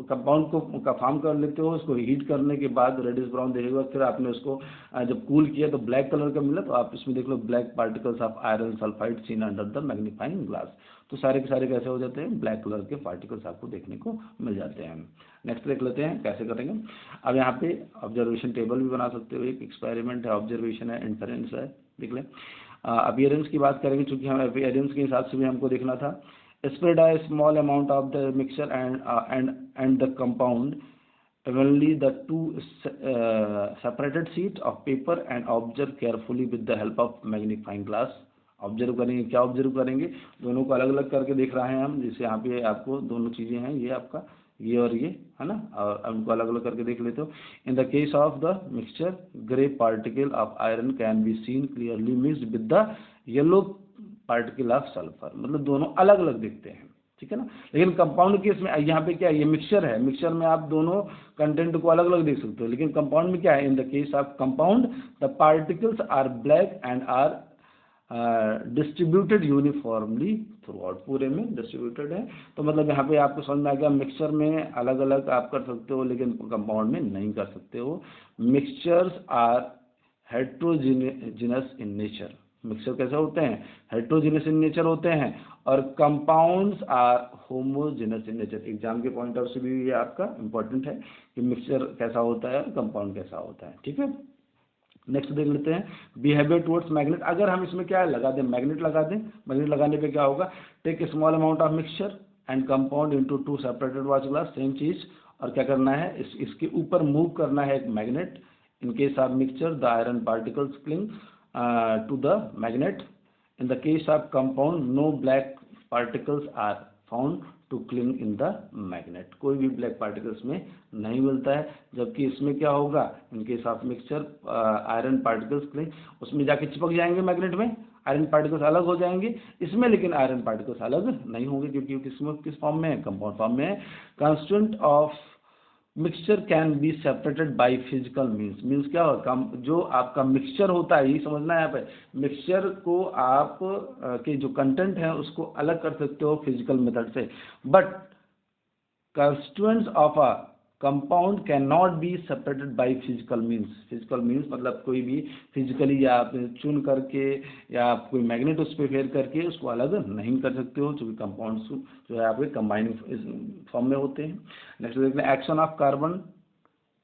कंपाउंड को का फॉर्म कर लेते हो, उसको हीट करने के बाद रेडिश ब्राउन देखेगा, फिर आपने उसको जब कूल किया तो ब्लैक कलर का मिला, तो आप इसमें देख लो black particles of iron sulphide seen under the magnifying glass. तो सारे के सारे कैसे हो जाते हैं, ब्लैक कलर के पार्टिकल्स आपको देखने को मिल जाते हैं। नेक्स्ट देख लेते हैं कैसे करेंगे। अब यहाँ पे ऑब्जर्वेशन टेबल भी बना सकते हो, एक एक्सपेरिमेंट है, ऑब्जर्वेशन है, इन्फरेंस है, देख लें। अपीयरेंस की बात करेंगे, चूंकि हम अपीयरेंस के हिसाब से भी हमको देखना था। Spread a small amount of the mixture and the compound evenly the two separated sheet of paper and observe carefully with the help of magnifying glass। Observe करेंगे, क्या ऑब्जर्व करेंगे, दोनों को अलग अलग करके देख रहे हैं हम, जैसे यहाँ पे आपको दोनों चीज़ें हैं, ये आपका ये और ये है ना, और उनको अलग अलग करके देख लेते हो। इन the case of the mixture grey particle of iron can be seen clearly mixed with the yellow particle of sulphur, मतलब दोनों अलग अलग दिखते हैं, ठीक है ना। लेकिन कंपाउंड केस में यहाँ पे क्या है, ये मिक्सचर है, मिक्सचर में आप दोनों कंटेंट को अलग अलग देख सकते हो, लेकिन कंपाउंड में क्या है, in the case of compound the particles are black and are distributed uniformly throughout, पूरे में डिस्ट्रीब्यूटेड है। तो मतलब यहाँ पे आपको समझ में आ गया, मिक्सचर में अलग अलग आप कर सकते हो लेकिन कंपाउंड में नहीं कर सकते हो। Mixtures are heterogeneous in nature, mixture कैसे होते हैं, हेट्रोजीनस इन नेचर होते हैं, और compounds are homogeneous in nature. Exam के पॉइंट ऑफ से भी ये आपका इंपॉर्टेंट है कि मिक्सचर कैसा होता है, कंपाउंड कैसा होता है, ठीक है। नेक्स्ट देख लेते हैं बिहेवियर टुवर्ड्स मैग्नेट। अगर हम इसमें क्या लगा दें, मैग्नेट लगा दें, मैग्नेट लगाने पे क्या होगा, take a small amount of mixture and compound into two separated watch glass, same चीज, और क्या करना है, इसके ऊपर मूव करना है एक magnet. In case of mixture the iron particles cling to the magnet. In the case of compound, no black particles are found to cling in the magnet, कोई भी ब्लैक पार्टिकल्स में नहीं मिलता है। जबकि इसमें क्या होगा, इन case of mixture iron particles cling, उसमें जाके चिपक जाएंगे मैग्नेट में, आयरन पार्टिकल्स अलग हो जाएंगे। इसमें लेकिन आयरन पार्टिकल्स अलग नहीं होंगे, क्योंकि किस फॉर्म में है, कंपाउंड फॉर्म में है। Constituent of mixture can be separated by physical means क्या होगा, जो आपका मिक्सचर होता है, ये समझना है यहाँ पे, मिक्सचर को आप के जो कंटेंट है उसको अलग कर सकते हो फिजिकल मेथड से, but constituents of a compound can not be separated by physical means. Physical means मतलब कोई भी फिजिकली या आप चुन करके या आप कोई मैग्नेट उस पर फेर करके उसको अलग नहीं कर सकते हो, क्योंकि कंपाउंड्स जो है आपके कंबाइनिंग फॉर्म में होते हैं। नेक्स्ट देखते हैं एक्शन ऑफ कार्बन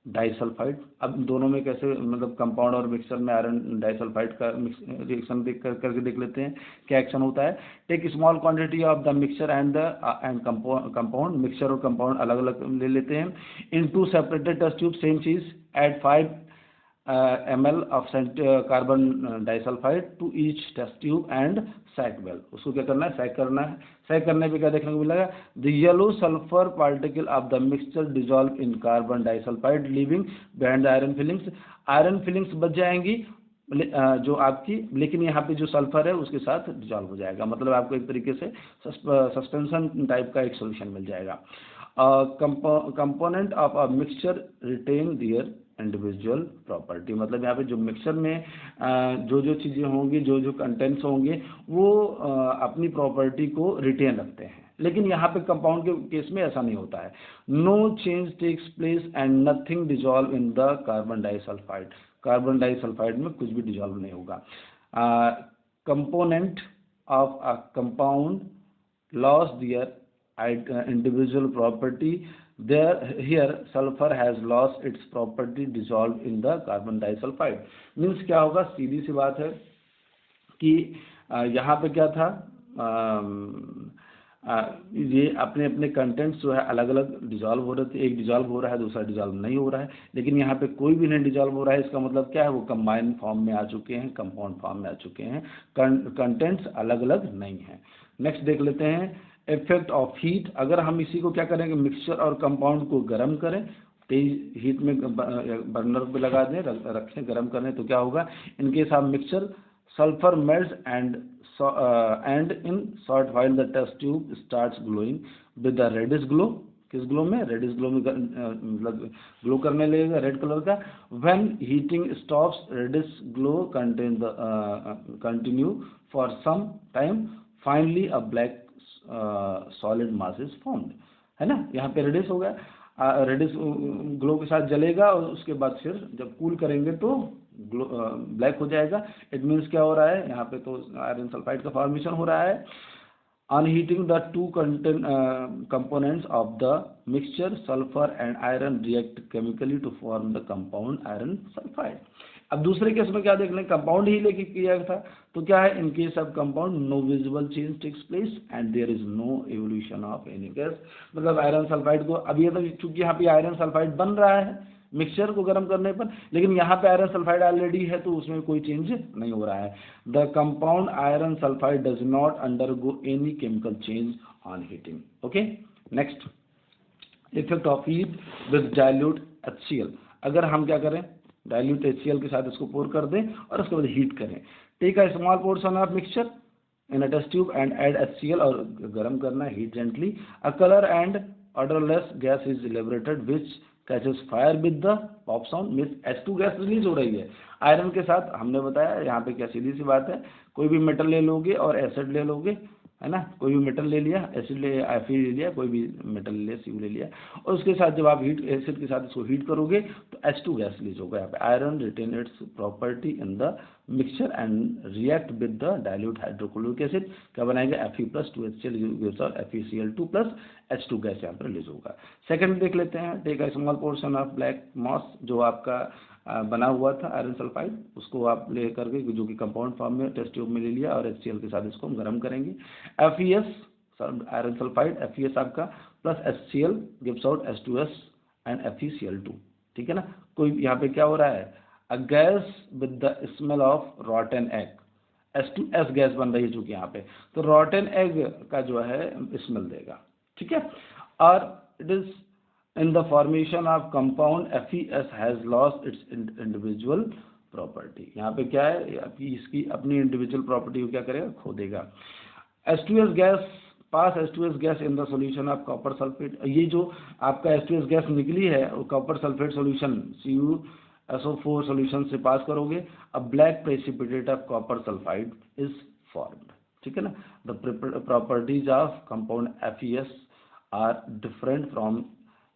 डाइसल्फाइड। अब दोनों में कैसे, मतलब कंपाउंड और मिक्सचर में आयरन डाइसल्फाइड का रिएक्शन करके देख लेते हैं क्या एक्शन होता है। Take small quantity of the mixture and compound, mixture और कंपाउंड अलग अलग ले लेते हैं। In two separated test tube, same चीज, add 5 ml of carbon disulphide to each test tube and shake well. उसको क्या करना है, सैक करना है। सैक करने पे क्या देखने को मिलेगा, the yellow sulphur particle of the mixture dissolve in carbon disulphide living behind the iron filings. Iron filings बच जाएंगी जो आपकी, लेकिन यहाँ पे जो सल्फर है उसके साथ डिजॉल्व हो जाएगा, मतलब आपको एक तरीके से सस्पेंशन टाइप का एक सोल्यूशन मिल जाएगा। Component of a mixture retain their individual property, मतलब यहाँ पे जो मिक्सचर में जो जो चीज़ें होंगी, जो जो कंटेंट्स होंगे, वो अपनी प्रॉपर्टी को रिटेन रखते हैं। लेकिन यहाँ पे कंपाउंड के केस में ऐसा नहीं होता है। No change takes place and nothing dissolve in the carbon disulphide, carbon disulphide में कुछ भी डिजॉल्व नहीं होगा। Component of a compound loss their individual property, here sulfur has lost its property dissolved in the carbon disulfide। Means क्या होगा, सीधी सी बात है कि यहाँ पे क्या था, ये अपने अपने कंटेंट्स जो है अलग अलग डिजॉल्व हो रहे थे, एक डिजॉल्व हो रहा है, दूसरा डिजॉल्व नहीं हो रहा है, लेकिन यहाँ पे कोई भी नहीं डिजॉल्व हो रहा है। इसका मतलब क्या है, वो कंबाइंड फॉर्म में आ चुके हैं, कंपाउंड फॉर्म में आ चुके हैं, कंटेंट्स अलग अलग नहीं है। नेक्स्ट देख लेते हैं इफेक्ट ऑफ हीट। अगर हम इसी को क्या करेंगे, मिक्सचर और कंपाउंड को गर्म करें, तेज हीट में बर्नर पे लगा दें, रखें गर्म करें, तो क्या होगा, इनके साथ mixture sulphur melts and in short while the test tube starts glowing with the reddish glow. किस ग्लो में, रेडिश ग्लो में, मतलब ग्लो करने लगेगा रेड कलर का। When heating stops reddish glow continue for some time, finally a black solid mass is formed, है ना। यहाँ पे रेडिश हो गया, रेडिश ग्लो के साथ जलेगा, और उसके बाद फिर जब कूल करेंगे तो ब्लैक हो जाएगा। इट मीन्स क्या हो रहा है, यहाँ पे तो आयरन सल्फाइड का फॉर्मेशन हो रहा है। On heating, the two components of the mixture, sulfur and iron, react chemically to form the compound iron sulfide. अब दूसरे केस में क्या देख लें, कंपाउंड ही लेके किया था, तो क्या है, in case of compound no visible change takes place and there is no evolution of any gas. मतलब आयरन सल्फाइड को, अब ये तो चूंकि यहाँ पे आयरन सल्फाइड बन रहा है मिक्सचर को गर्म करने पर, लेकिन यहाँ पे आयरन सल्फाइड ऑलरेडी है तो उसमें कोई चेंज नहीं हो रहा है। The compound iron sulphide does not undergo any chemical change on heating. Okay, next, effect of heat with dilute HCl। अगर हम क्या करें, डाइल्यूट HCl के साथ इसको पोर कर दें और उसके बाद हीट करें, take a small portion of mixture in a test tube and add HCl, और गर्म करना, heat gently, a colour and odorless gas is liberated which catches fire with the pop sound, means H2 gas release हो रही है iron के साथ। हमने बताया यहाँ पे क्या सीधी सी बात है, कोई भी मेटल ले लोगे और एसिड ले लोगे, है ना, कोई भी मेटल ले लिया, एसिड ले Fe ले लिया, कोई भी मेटल ले लिया, Cu ले लिया, और उसके साथ जब आप हीट एसिड के साथ इसको हीट करोगे तो H2 गैस रिलीज होगा। यहाँ पे iron retain its property in the mixture and react with the dilute hydrochloric acid, क्या बनाएगा, Fe+2HCl और FeCl2 H2 गैस यहाँ पर रिलीज होगा। सेकंड देख लेते हैं, take a small portion of black mass, जो आपका बना हुआ था आयरन सल्फाइड, उसको आप ले करके, जो कि कंपाउंड फॉर्म में टेस्ट ट्यूब में ले लिया, और HCl के साथ इसको हम गर्म करेंगे। FeS आयरन सल्फाइड, FeS आपका plus HCl gives out H2S and FeCl2, ठीक है ना। कोई यहाँ पे क्या हो रहा है, a gas with the smell of रॉटन egg, H2S gas बन रही है चूंकि यहाँ पे, तो रॉटन एग का जो है स्मेल देगा, ठीक है। और it is in the formation of compound FeS has lost its individual property। यहाँ पे क्या है, इसकी अपनी इंडिविजुअल प्रॉपर्टी को क्या करेगा, खो देगा। H2S gas, pass H2S gas in the solution of copper sulphate, ये जो आपका H2S गैस निकली है वो copper sulphate solution CuSO4 solution से पास करोगे, अब black precipitate of copper sulphide is formed, ठीक है ना। The properties of compound FeS are different from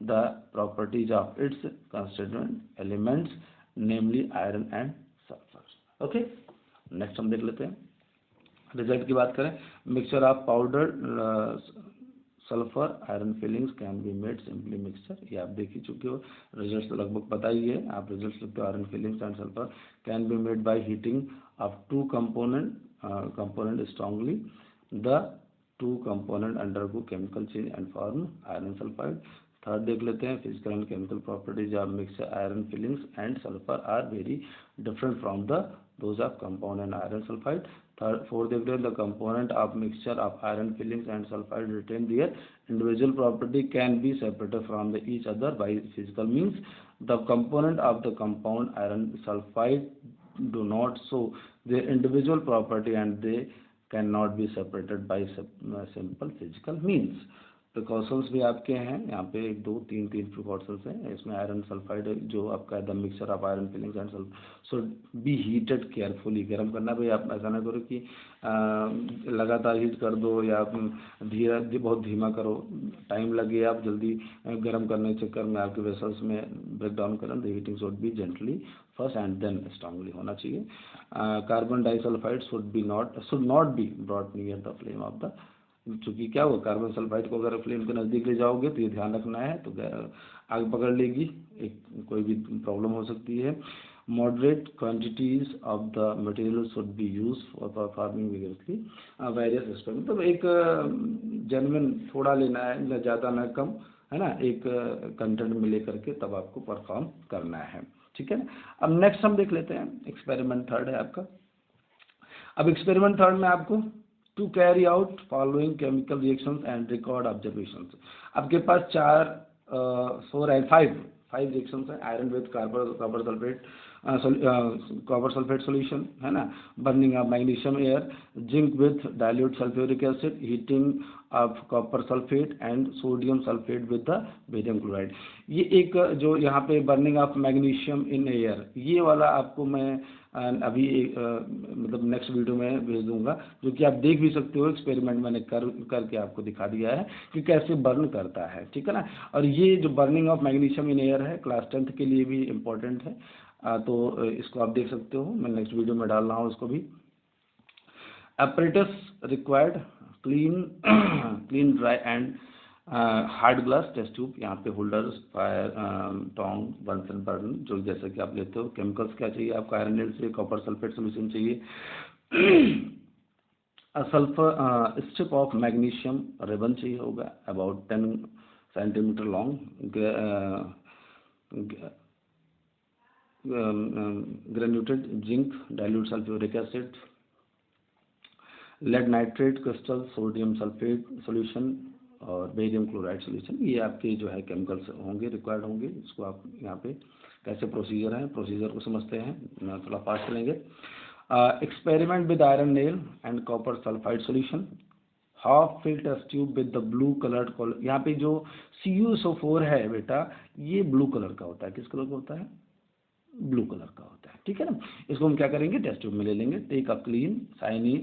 the properties of its constituent elements, namely iron and sulfur। okay, next हम देख लेते हैं, रिजल्ट की बात करें, mixture of powder sulphur iron filings can be made simply mixture, ये आप देख ही चुके हो, रिजल्ट तो लगभग पता ही है, आप रिजल्ट लिखते हो, iron filings and sulphur can be made by heating of two component strongly, the two component undergo chemical change and form iron sulfide। Third देख लेते हैं, physical and chemical properties of mixture iron filings and sulphur are very different from the those of compound and iron sulphide. Fourth देख लेते हैं, the component of mixture of iron filings and sulphide retain their individual property can be separated from the each other by physical means. The component of the compound iron sulphide do not show their individual property and they cannot be separated by simple physical means। Precautions भी आपके हैं यहाँ पे, एक दो तीन precautions हैं इसमें। आयरन सल्फाइड जो आपका the mixture of iron filings and sulphur should be heated carefully, गर्म करना भाई, आप ऐसा ना करो कि लगातार हीट कर दो या बहुत धीमा करो, टाइम लगे, आप जल्दी गर्म करने के चक्कर में आपके वेसल्स में ब्रेक डाउन करें। The heating should be gently first and then strongly होना चाहिए। Carbon disulphide should not be brought near the flame of the, चूँकि क्या होगा, कार्बन सल्फाइड को अगर फ्लेम के नज़दीक ले जाओगे तो ये ध्यान रखना है, तो आग पकड़ लेगी, एक कोई भी प्रॉब्लम हो सकती है। Moderate quantities of the material should be use for performing vigorously various system, मतलब एक जेन्युइन थोड़ा लेना है, न ज़्यादा न कम, है ना, एक कंटेंट में लेकर के तब आपको परफॉर्म करना है, ठीक है ना। अब नेक्स्ट हम देख लेते हैं, एक्सपेरिमेंट थर्ड है आपका। अब एक्सपेरिमेंट थर्ड में आपको to carry out following chemical reactions and record observations, आपके पास फाइव रिएक्शंस हैं। Iron with copper sulphate solution, है ना, burning of magnesium air, zinc with dilute sulphuric acid, heating of copper sulphate and sodium sulphate with the barium chloride. ये एक जो यहाँ पे burning of magnesium in air, ये वाला आपको मैं अभी मतलब नेक्स्ट वीडियो में भेज दूंगा, जो कि आप देख भी सकते हो, एक्सपेरिमेंट मैंने करके आपको दिखा दिया है कि कैसे बर्न करता है, ठीक है ना। और ये जो burning of magnesium in air है, क्लास 10th के लिए भी इम्पोर्टेंट है, तो इसको आप देख सकते हो, मैं नेक्स्ट वीडियो में डाल रहा हूँ इसको भी। apparatus required clean clean dry and hard glass test tube, यहाँ पे holder, fire tong, Bunsen burner, जो जैसे कि आप लेते हो। केमिकल्स क्या चाहिए आपको, आयरन नेल चाहिए, कॉपर सल्फेट सोल्यूशन चाहिए, sulphur strip of magnesium ribbon चाहिए होगा about 10 centimetre long, granulated zinc, dilute sulphuric acid, lead nitrate crystal, sodium sulphate solution और बेरियम क्लोराइड सॉल्यूशन। ये आपके जो है केमिकल्स होंगे, रिक्वायर्ड होंगे। इसको आप यहाँ पे कैसे प्रोसीजर है, प्रोसीजर को समझते हैं, थोड़ा फास्ट चलेंगे। Experiment with iron nail and copper sulphide solution, half fill test tube with the blue coloured colour. यहाँ पे जो CuSO4 है बेटा, ये ब्लू कलर का होता है। किस कलर का होता है? ब्लू कलर का होता है, ठीक है ना। इसको हम क्या करेंगे, टेस्ट ट्यूब में ले लेंगे। Take a clean shiny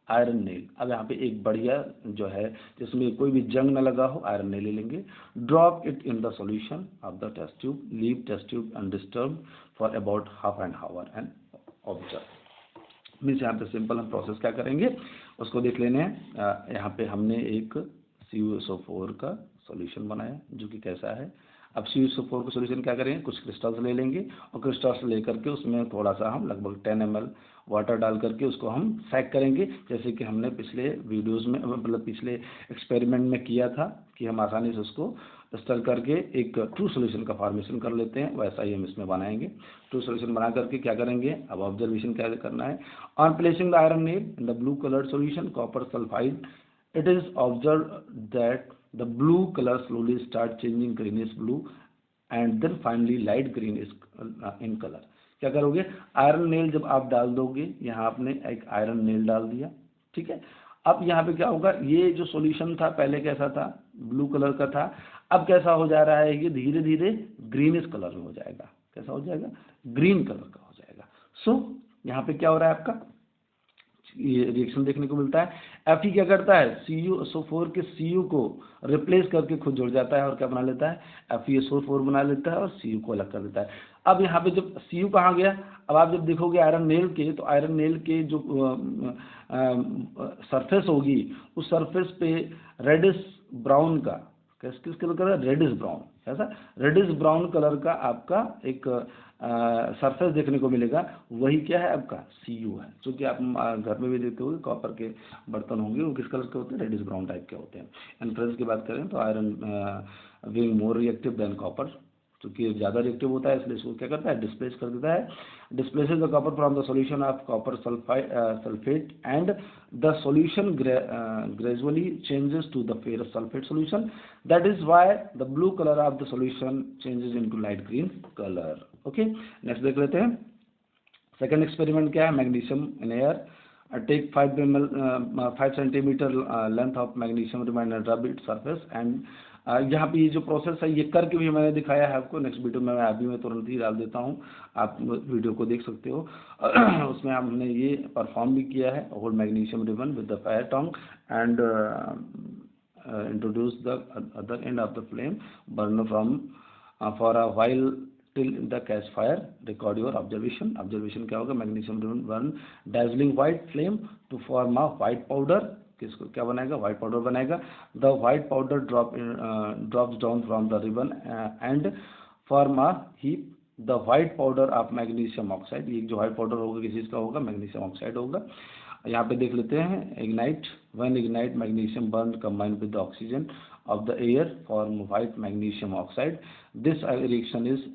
iron nail, अब यहाँ पे एक बढ़िया जो है जिसमें कोई भी जंग न लगा हो आयरन नेल ले लेंगे। Drop it in the solution of the test tube, leave test tube undisturb for about half an hour and observe. Means यहाँ पे सिंपल हम प्रोसेस क्या करेंगे उसको देख लेने हैं। यहाँ पे हमने एक CuSO4 का सॉल्यूशन बनाया जो कि कैसा है। अब CuSO4 का सॉल्यूशन क्या करेंगे, कुछ क्रिस्टल्स ले लेंगे और क्रिस्टल्स लेकर के उसमें थोड़ा सा हम लगभग 10 ml वाटर डाल करके उसको हम सैक करेंगे, जैसे कि हमने पिछले वीडियोस में मतलब पिछले एक्सपेरिमेंट में किया था कि हम आसानी से उसको स्टर करके एक ट्रू सॉल्यूशन का फॉर्मेशन कर लेते हैं। वैसा ही हम इसमें बनाएंगे। ट्रू सॉल्यूशन बना करके क्या करेंगे, अब ऑब्जर्वेशन क्या करना है। On placing the iron nail in the blue coloured solution copper sulphide, it is observed that the blue color slowly start changing greenish blue and then finally light green is in color। क्या करोगे, iron nail जब आप डाल दोगे, यहाँ आपने एक iron nail डाल दिया, ठीक है। अब यहाँ पे क्या होगा, ये जो सॉल्यूशन था पहले कैसा था, ब्लू कलर का था, अब कैसा हो जा रहा है, ये धीरे धीरे ग्रीनिश कलर में हो जाएगा। कैसा हो जाएगा, ग्रीन कलर का हो जाएगा। सो यहाँ पे क्या हो रहा है आपका, ये रिएक्शन देखने को मिलता है। Fe क्या करता है, CuSO4 के Cu को रिप्लेस करके खुद जुड़ जाता है और क्या बना लेता है, FeSO4 बना लेता है और Cu को अलग कर देता है। अब यहाँ पे जब Cu कहाँ गया, अब आप जब देखोगे आयरन नेल के, तो आयरन नेल के जो सरफेस होगी उस सरफेस पे रेडिश ब्राउन का, किस कलर का, रेडिश ब्राउन, ऐसा रेडिश ब्राउन कलर का आपका एक सरफेस देखने को मिलेगा। वही क्या है आपका Cu है, जो कि आप घर में भी देखते होंगे कॉपर के बर्तन होंगे, वो किस कलर के होते हैं, रेडिश ब्राउन टाइप के होते हैं। इन्फ्लुएंस की बात करें तो iron being more reactive than copper, क्योंकि ज़्यादा रिएक्टिव होता है इसलिए इसको क्या करता है, डिस्प्लेस कर देता है। Displaces the copper from the solution of copper sulphate and the solution gradually changes to the ferrous sulfate solution, that is why the blue color of the solution changes into light green color। Okay, next देख लेते हैं। Second experiment क्या है, magnesium in air, take 5 centimetre length of magnesium remind rub it surface and, यहाँ पे ये जो process है ये करके भी मैंने दिखाया है आपको। नेक्स्ट वीडियो में मैं अभी मैं तुरंत ही डाल देता हूँ, आप वीडियो को देख सकते हो। उसमें हमने ये परफॉर्म भी किया है, hold magnesium ribbon with the fire tong and introduce the other end of the flame, burn from for a while till the catch fire, record your observation। observation क्या होगा, magnesium ribbon burn dazzling white flame to form a white powder, किसको क्या बनाएगा, white powder बनाएगा। the white powder drops down from the ribbon and form a heap, the white powder of magnesium oxide, ये जो white powder होगा किस चीज़ का होगा, मैग्नीशियम ऑक्साइड होगा। यहाँ पे देख लेते हैं, ignite, when ignite magnesium burn combined with the oxygen of the air form white magnesium oxide, this reaction is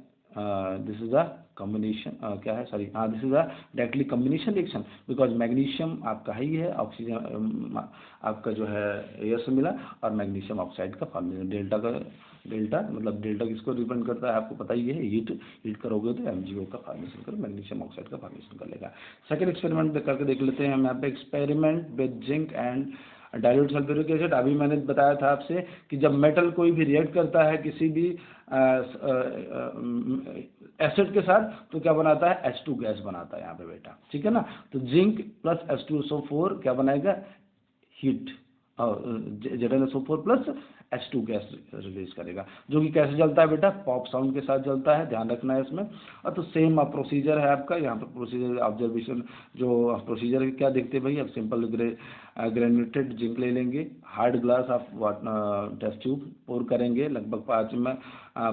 this is a combination क्या है, सॉरी हाँ, this is a directly combination reaction, because magnesium आपका ही है, oxygen आपका जो है air से मिला और मैग्नीशियम ऑक्साइड का फॉर्मेशन। डेल्टा मतलब डेल्टा किसको डिपेंड करता है आपको पता ही है, हीट करोगे तो MgO का फॉर्मेशन कर, मैग्नीशियम ऑक्साइड का फॉर्मेशन कर लेगा। सेकंड एक्सपेरिमेंट करके देख लेते हैं हम यहाँ पे, experiment with zinc and dilute sulphuric acid. अभी मैंने बताया था आपसे कि जब मेटल कोई भी रिएक्ट करता है किसी भी एसिड के साथ तो क्या बनाता है, H2 गैस बनाता है यहाँ पे बेटा, ठीक है ना। तो जिंक प्लस H2SO4 क्या बनाएगा, heat ZnSO4 plus H2 gas release करेगा, जो कि कैसे जलता है बेटा, पॉप साउंड के साथ जलता है, ध्यान रखना है इसमें। और तो सेम प्रोसीजर है आपका यहाँ पर, प्रोसीजर ऑब्जर्वेशन जो प्रोसीजर है क्या देखते हैं भाई, अब सिंपल ग्रेनुलेटेड जिंक ले लेंगे, hard glass of test tube pour करेंगे, लगभग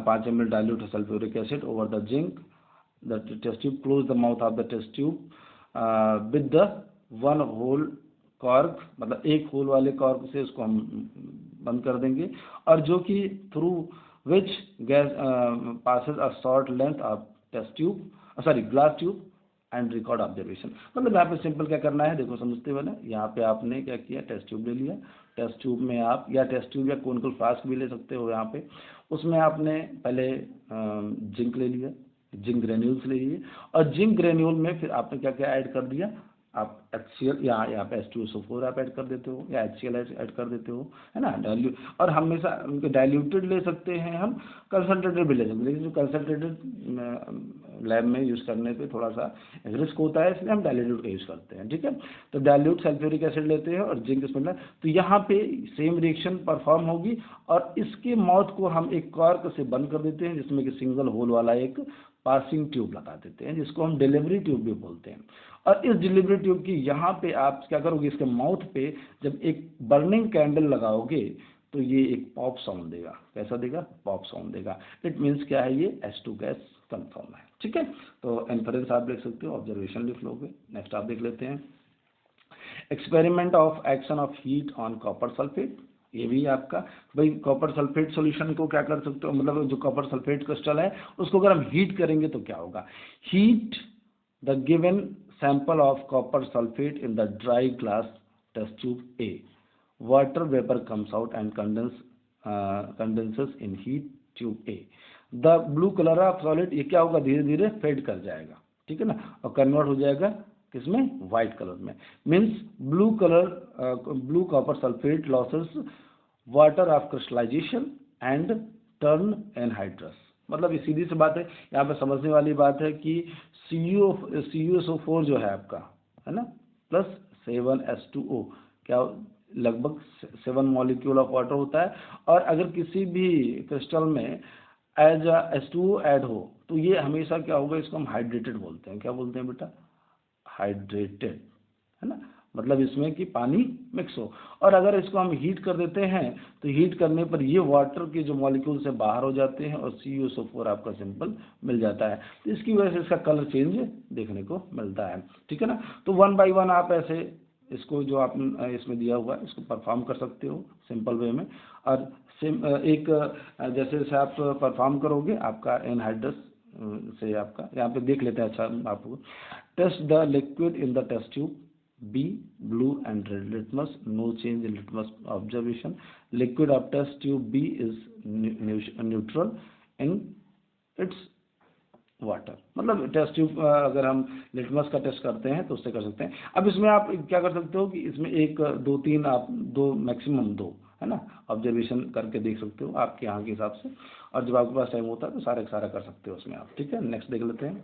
5 ml dilute sulphuric acid over the zinc, the test tube, close the mouth of the test tube with the 1 hole cork, मतलब एक होल वाले cork से उसको हम बंद कर देंगे, और जो कि through which gas passes a short length of test tube, sorry glass tube and record observation. मतलब यहाँ पे सिंपल क्या करना है, देखो समझते हुए ना, यहाँ पे आपने क्या किया, टेस्ट ट्यूब ले लिया, टेस्ट ट्यूब में आप या टेस्ट ट्यूब या कोनिकल फ्लास्क भी ले सकते हो यहाँ पे, उसमें आपने पहले जिंक ले लिया, जिंक ग्रेन्यूल्स ले लिए, और जिंक ग्रेन्यूल में फिर आपने क्या क्या ऐड कर दिया, आप HCl यहाँ पे H2SO4 आप ऐड कर देते हो, या HCl ऐड कर देते हो, है ना, डाइल्यूट। और हमेशा उनके डाइल्यूटेड ले सकते हैं हम, कंसनट्रेटेड भी ले सकते हैं, लेकिन जो कंसनट्रेटेड लैब में यूज़ करने पे थोड़ा सा रिस्क होता है, इसलिए हम डाइल्यूटेड का यूज़ करते हैं, ठीक है। तो डाइल्यूट सल्फ्यूरिक एसिड लेते हैं और जिंक इसमें, तो यहाँ पे सेम रिएक्शन परफॉर्म होगी, और इसके माउथ को हम एक कॉर्क से बंद कर देते हैं, जिसमें कि सिंगल होल वाला एक पासिंग ट्यूब लगा देते हैं, जिसको हम डिलीवरी ट्यूब भी बोलते हैं। और इस डिलीवरी ट्यूब की यहाँ पे आप क्या करोगे, इसके माउथ पे जब एक बर्निंग कैंडल लगाओगे तो ये एक पॉप साउंड देगा, कैसा देगा, पॉप साउंड देगा। इट मीन्स क्या है, ये H2 गैस कंफर्म है, ठीक है। तो इन्फरेंस आप देख सकते हो, ऑब्जर्वेशन लिख लोगे। नेक्स्ट आप देख लेते हैं, experiment of action of heat on copper sulphate. ये भी आपका भाई, कॉपर सल्फेट सॉल्यूशन को क्या कर सकते हो, मतलब जो कॉपर सल्फेट क्रिस्टल है उसको अगर हम हीट करेंगे तो क्या होगा, heat the given sample of copper sulfate in the dry glass test tube A. Water vapor comes out and condenses in heat tube A. The blue color of solid, ये क्या होगा, धीरे धीरे फेड कर जाएगा, ठीक है ना, और कन्वर्ट हो जाएगा किसमें, वाइट कलर में। Means blue copper sulphate losses water of crystallisation and turn anhydrous. मतलब ये सीधी सी बात है, यहाँ पे समझने वाली बात है कि CuSO4 जो है आपका, है ना, प्लस 7H2O, क्या लगभग 7 मॉलिक्यूल ऑफ वाटर होता है, और अगर किसी भी क्रिस्टल में एज H2O ऐड हो तो ये हमेशा क्या होगा, इसको हम हाइड्रेटेड बोलते हैं, क्या बोलते हैं बेटा, हाइड्रेटेड, है ना, मतलब इसमें कि पानी मिक्स हो। और अगर इसको हम हीट कर देते हैं तो हीट करने पर ये वाटर के जो मॉलिक्यूल से बाहर हो जाते हैं और CuSO4 आपका सिंपल मिल जाता है, तो इसकी वजह से इसका कलर चेंज देखने को मिलता है, ठीक है ना। तो 1 बाय 1 आप ऐसे इसको जो आप इसमें दिया हुआ है इसको परफॉर्म कर सकते हो सिंपल वे में। और एक जैसे जैसे आप परफॉर्म करोगे आपका एनहाइड्रस से आपका यहाँ पे देख लेते हैं, अच्छा आपको, test the liquid in the test tube B, blue and red litmus, no change in litmus observation. Liquid of test tube B is neutral in its water. मतलब टेस्ट ट्यूब अगर हम लिटमस का टेस्ट करते हैं तो उससे कर सकते हैं। अब इसमें आप क्या कर सकते हो कि इसमें 1 2 3 आप 2 मैक्सिमम 2, है ना, ऑब्जर्वेशन करके देख सकते हो आपके यहाँ के हिसाब से, और जब आपके पास टाइम होता है तो सारा सारा कर सकते हो उसमें आप, ठीक है। नेक्स्ट देख लेते हैं,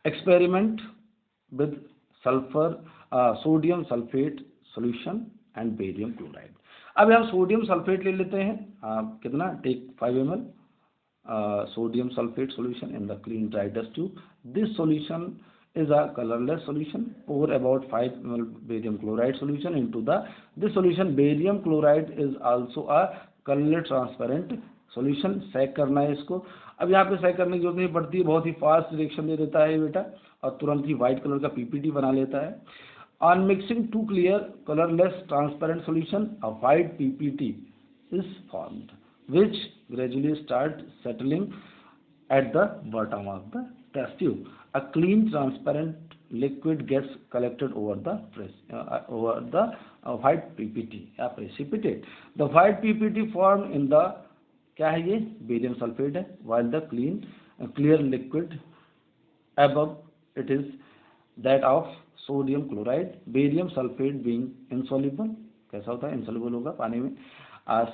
experiment with sulphur sodium sulphate solution and barium chloride. अब हम सोडियम सल्फेट ले लेते हैं, कितना, take 5 ml sodium sulfate solution in the clean dry test tube. This solution is a colorless solution. Pour about 5 ml barium chloride solution into this solution. Barium chloride is also a colorless transparent solution. Shake करना है इसको। अब यहाँ पे sac करने की जरूरत नहीं पड़ती है, बहुत ही फास्ट रिएक्शन दे देता है बेटा, और तुरंत ही व्हाइट कलर का PPT बना लेता है। On mixing 2 clear colorless transparent solution, a white PPT is formed, which gradually start settling at the bottom of the test tube. A clean transparent liquid gets collected over the white PPT या precipitate. The white PPT formed in the, क्या है ये, barium sulphate है, while the clear liquid above it is that of sodium chloride. Barium sulfate being insoluble, कैसा होता है, insoluble होगा पानी में,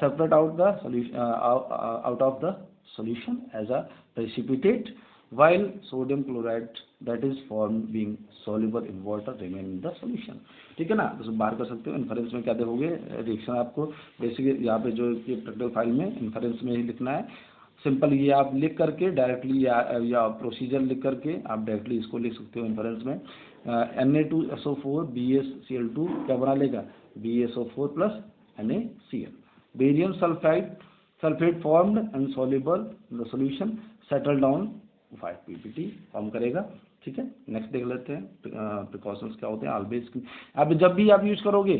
separate out the solution out of the solution as a precipitate while sodium chloride that is formed being soluble in water remain in the solution। ठीक है ना, तो बाहर कर सकते हो। इन्फरेंस में क्या देखोगे, रिएक्शन आपको बेसिकली यहाँ पे जो ये प्रैक्टिकल फाइल में इन्फरेंस में ही लिखना है। सिंपल ये आप लिख करके डायरेक्टली या प्रोसीजर लिख करके आप डायरेक्टली इसको लिख सकते हो इन्फरेंस में। Na2SO4 BaCl2 क्या बना लेगा, BaSO4 plus NaCl। Barium sulphate formed insoluble in the solution settle down 5 ppt form करेगा। ठीक है, नेक्स्ट देख लेते हैं प्रिकॉशंस क्या होते हैं। ऑलवेज अब जब भी आप यूज करोगे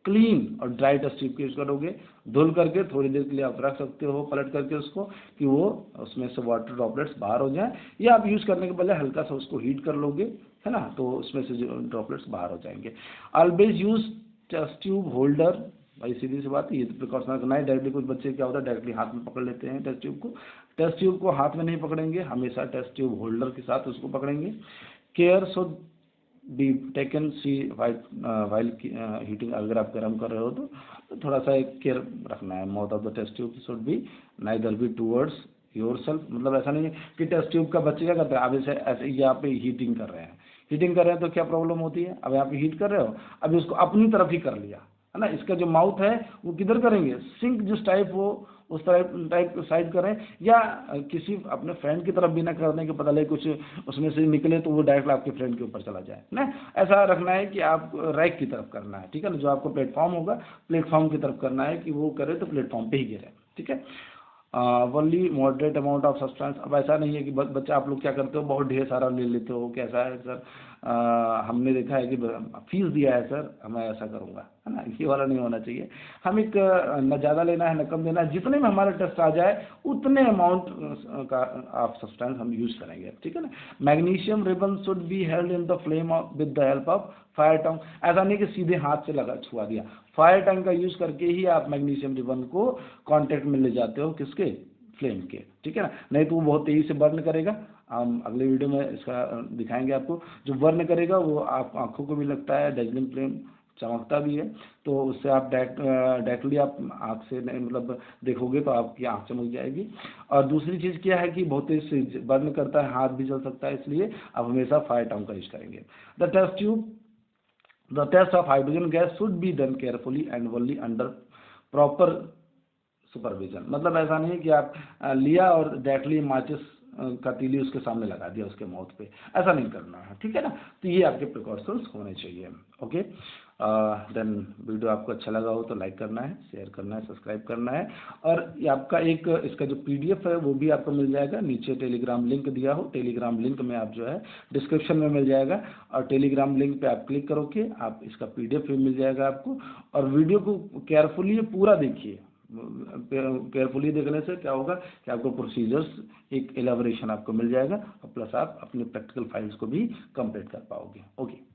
क्लीन और ड्राई टेस्ट ट्यूब यूज करोगे, धुल करके थोड़ी देर के लिए आप रख सकते हो पलट करके उसको, कि वो उसमें से वाटर ड्रॉपलेट्स बाहर हो जाए, या आप यूज करने के बजाय हल्का सा उसको हीट कर लोगे, है ना, तो उसमें से जो ड्रॉपलेट्स बाहर हो जाएंगे। Always use test tube holder, भाई सीधी सी बात है, ये तो प्रिकॉशन रखना है। डायरेक्टली कुछ बच्चे क्या होता है डायरेक्टली हाथ में पकड़ लेते हैं टेस्ट ट्यूब को। टेस्ट ट्यूब को हाथ में नहीं पकड़ेंगे, हमेशा टेस्ट ट्यूब होल्डर के साथ उसको पकड़ेंगे। Care should be taken see while heating, अगर आप गर्म कर रहे हो तो थोड़ा सा एक केयर रखना है। Mouth of the test tube should be neither be towards yourself, मतलब ऐसा नहीं है कि टेस्ट ट्यूब का बच्चे क्या करते हैं, अब ऐसे यहाँ पे हीटिंग कर रहे हैं, तो क्या प्रॉब्लम होती है, अब यहाँ पे हीट कर रहे हो, अभी उसको अपनी तरफ ही कर लिया, है ना। इसका जो माउथ है वो किधर करेंगे, सिंक जिस टाइप हो उस टाइप साइड करें, या किसी अपने फ्रेंड की तरफ भी ना करने के पता लगे कुछ उसमें से निकले तो वो डायरेक्ट आपके फ्रेंड के ऊपर चला जाए ना। ऐसा रखना है कि आप रैक की तरफ करना है, ठीक है ना, जो आपको प्लेटफॉर्म होगा प्लेटफॉर्म की तरफ करना है कि वो करे तो प्लेटफॉर्म पे ही गिरे। ठीक है, only moderate amount of substance. अब ऐसा नहीं है कि बच्चा आप लोग क्या करते हो बहुत ढेर सारा ले लेते हो, कैसा है सर हमने देखा है कि फीस दिया है सर मैं ऐसा करूँगा, है ना, ये वाला नहीं होना चाहिए। हम एक न ज़्यादा लेना है न कम लेना है, जितने में हमारा टेस्ट आ जाए उतने अमाउंट का ऑफ सब्सटेंस हम यूज़ करेंगे। ठीक है ना। Magnesium ribbon should be held in the flame with the help of fire tong. ऐसा नहीं कि सीधे हाथ से लगा छुआ दिया, फायर टंग का यूज़ करके ही आप मैग्नीशियम रिबन को कांटेक्ट में ले जाते हो, किसके, फ्लेम के। ठीक है ना, नहीं तो वो बहुत तेज़ी से बर्न करेगा। हम अगले वीडियो में इसका दिखाएंगे आपको। जो बर्न करेगा वो आप आंखों को भी लगता है, डेजलिंग फ्लेम चमकता भी है, तो उससे आप डायरेक्टली आप आँख से नहीं मतलब देखोगे तो आपकी आँख चमक जाएगी। और दूसरी चीज़ क्या है कि बहुत तेज से बर्न करता है, हाथ भी जल सकता है, इसलिए आप हमेशा फायर टंग का यूज करेंगे। The test of hydrogen gas should be done carefully and only under proper supervision. मतलब ऐसा नहीं है कि आप लिया और डायरेक्टली माचिस का तीली उसके सामने लगा दिया उसके माउथ पे, ऐसा नहीं करना है। ठीक है ना, तो ये आपके प्रिकॉशंस होने चाहिए। ओके, देन वीडियो आपको अच्छा लगा हो तो लाइक करना है, शेयर करना है, सब्सक्राइब करना है। और ये आपका एक इसका जो PDF है वो भी आपको मिल जाएगा, नीचे टेलीग्राम लिंक दिया हो, टेलीग्राम लिंक में आप जो है डिस्क्रिप्शन में मिल जाएगा, और टेलीग्राम लिंक पे आप क्लिक करोगे आप इसका PDF भी मिल जाएगा आपको। और वीडियो को केयरफुली पूरा देखिए, केयरफुली देखने से क्या होगा कि आपको प्रोसीजर्स एक एलाबोरेशन आपको मिल जाएगा, और प्लस आप अपने प्रैक्टिकल फाइल्स को भी कंप्लीट कर पाओगे। ओके।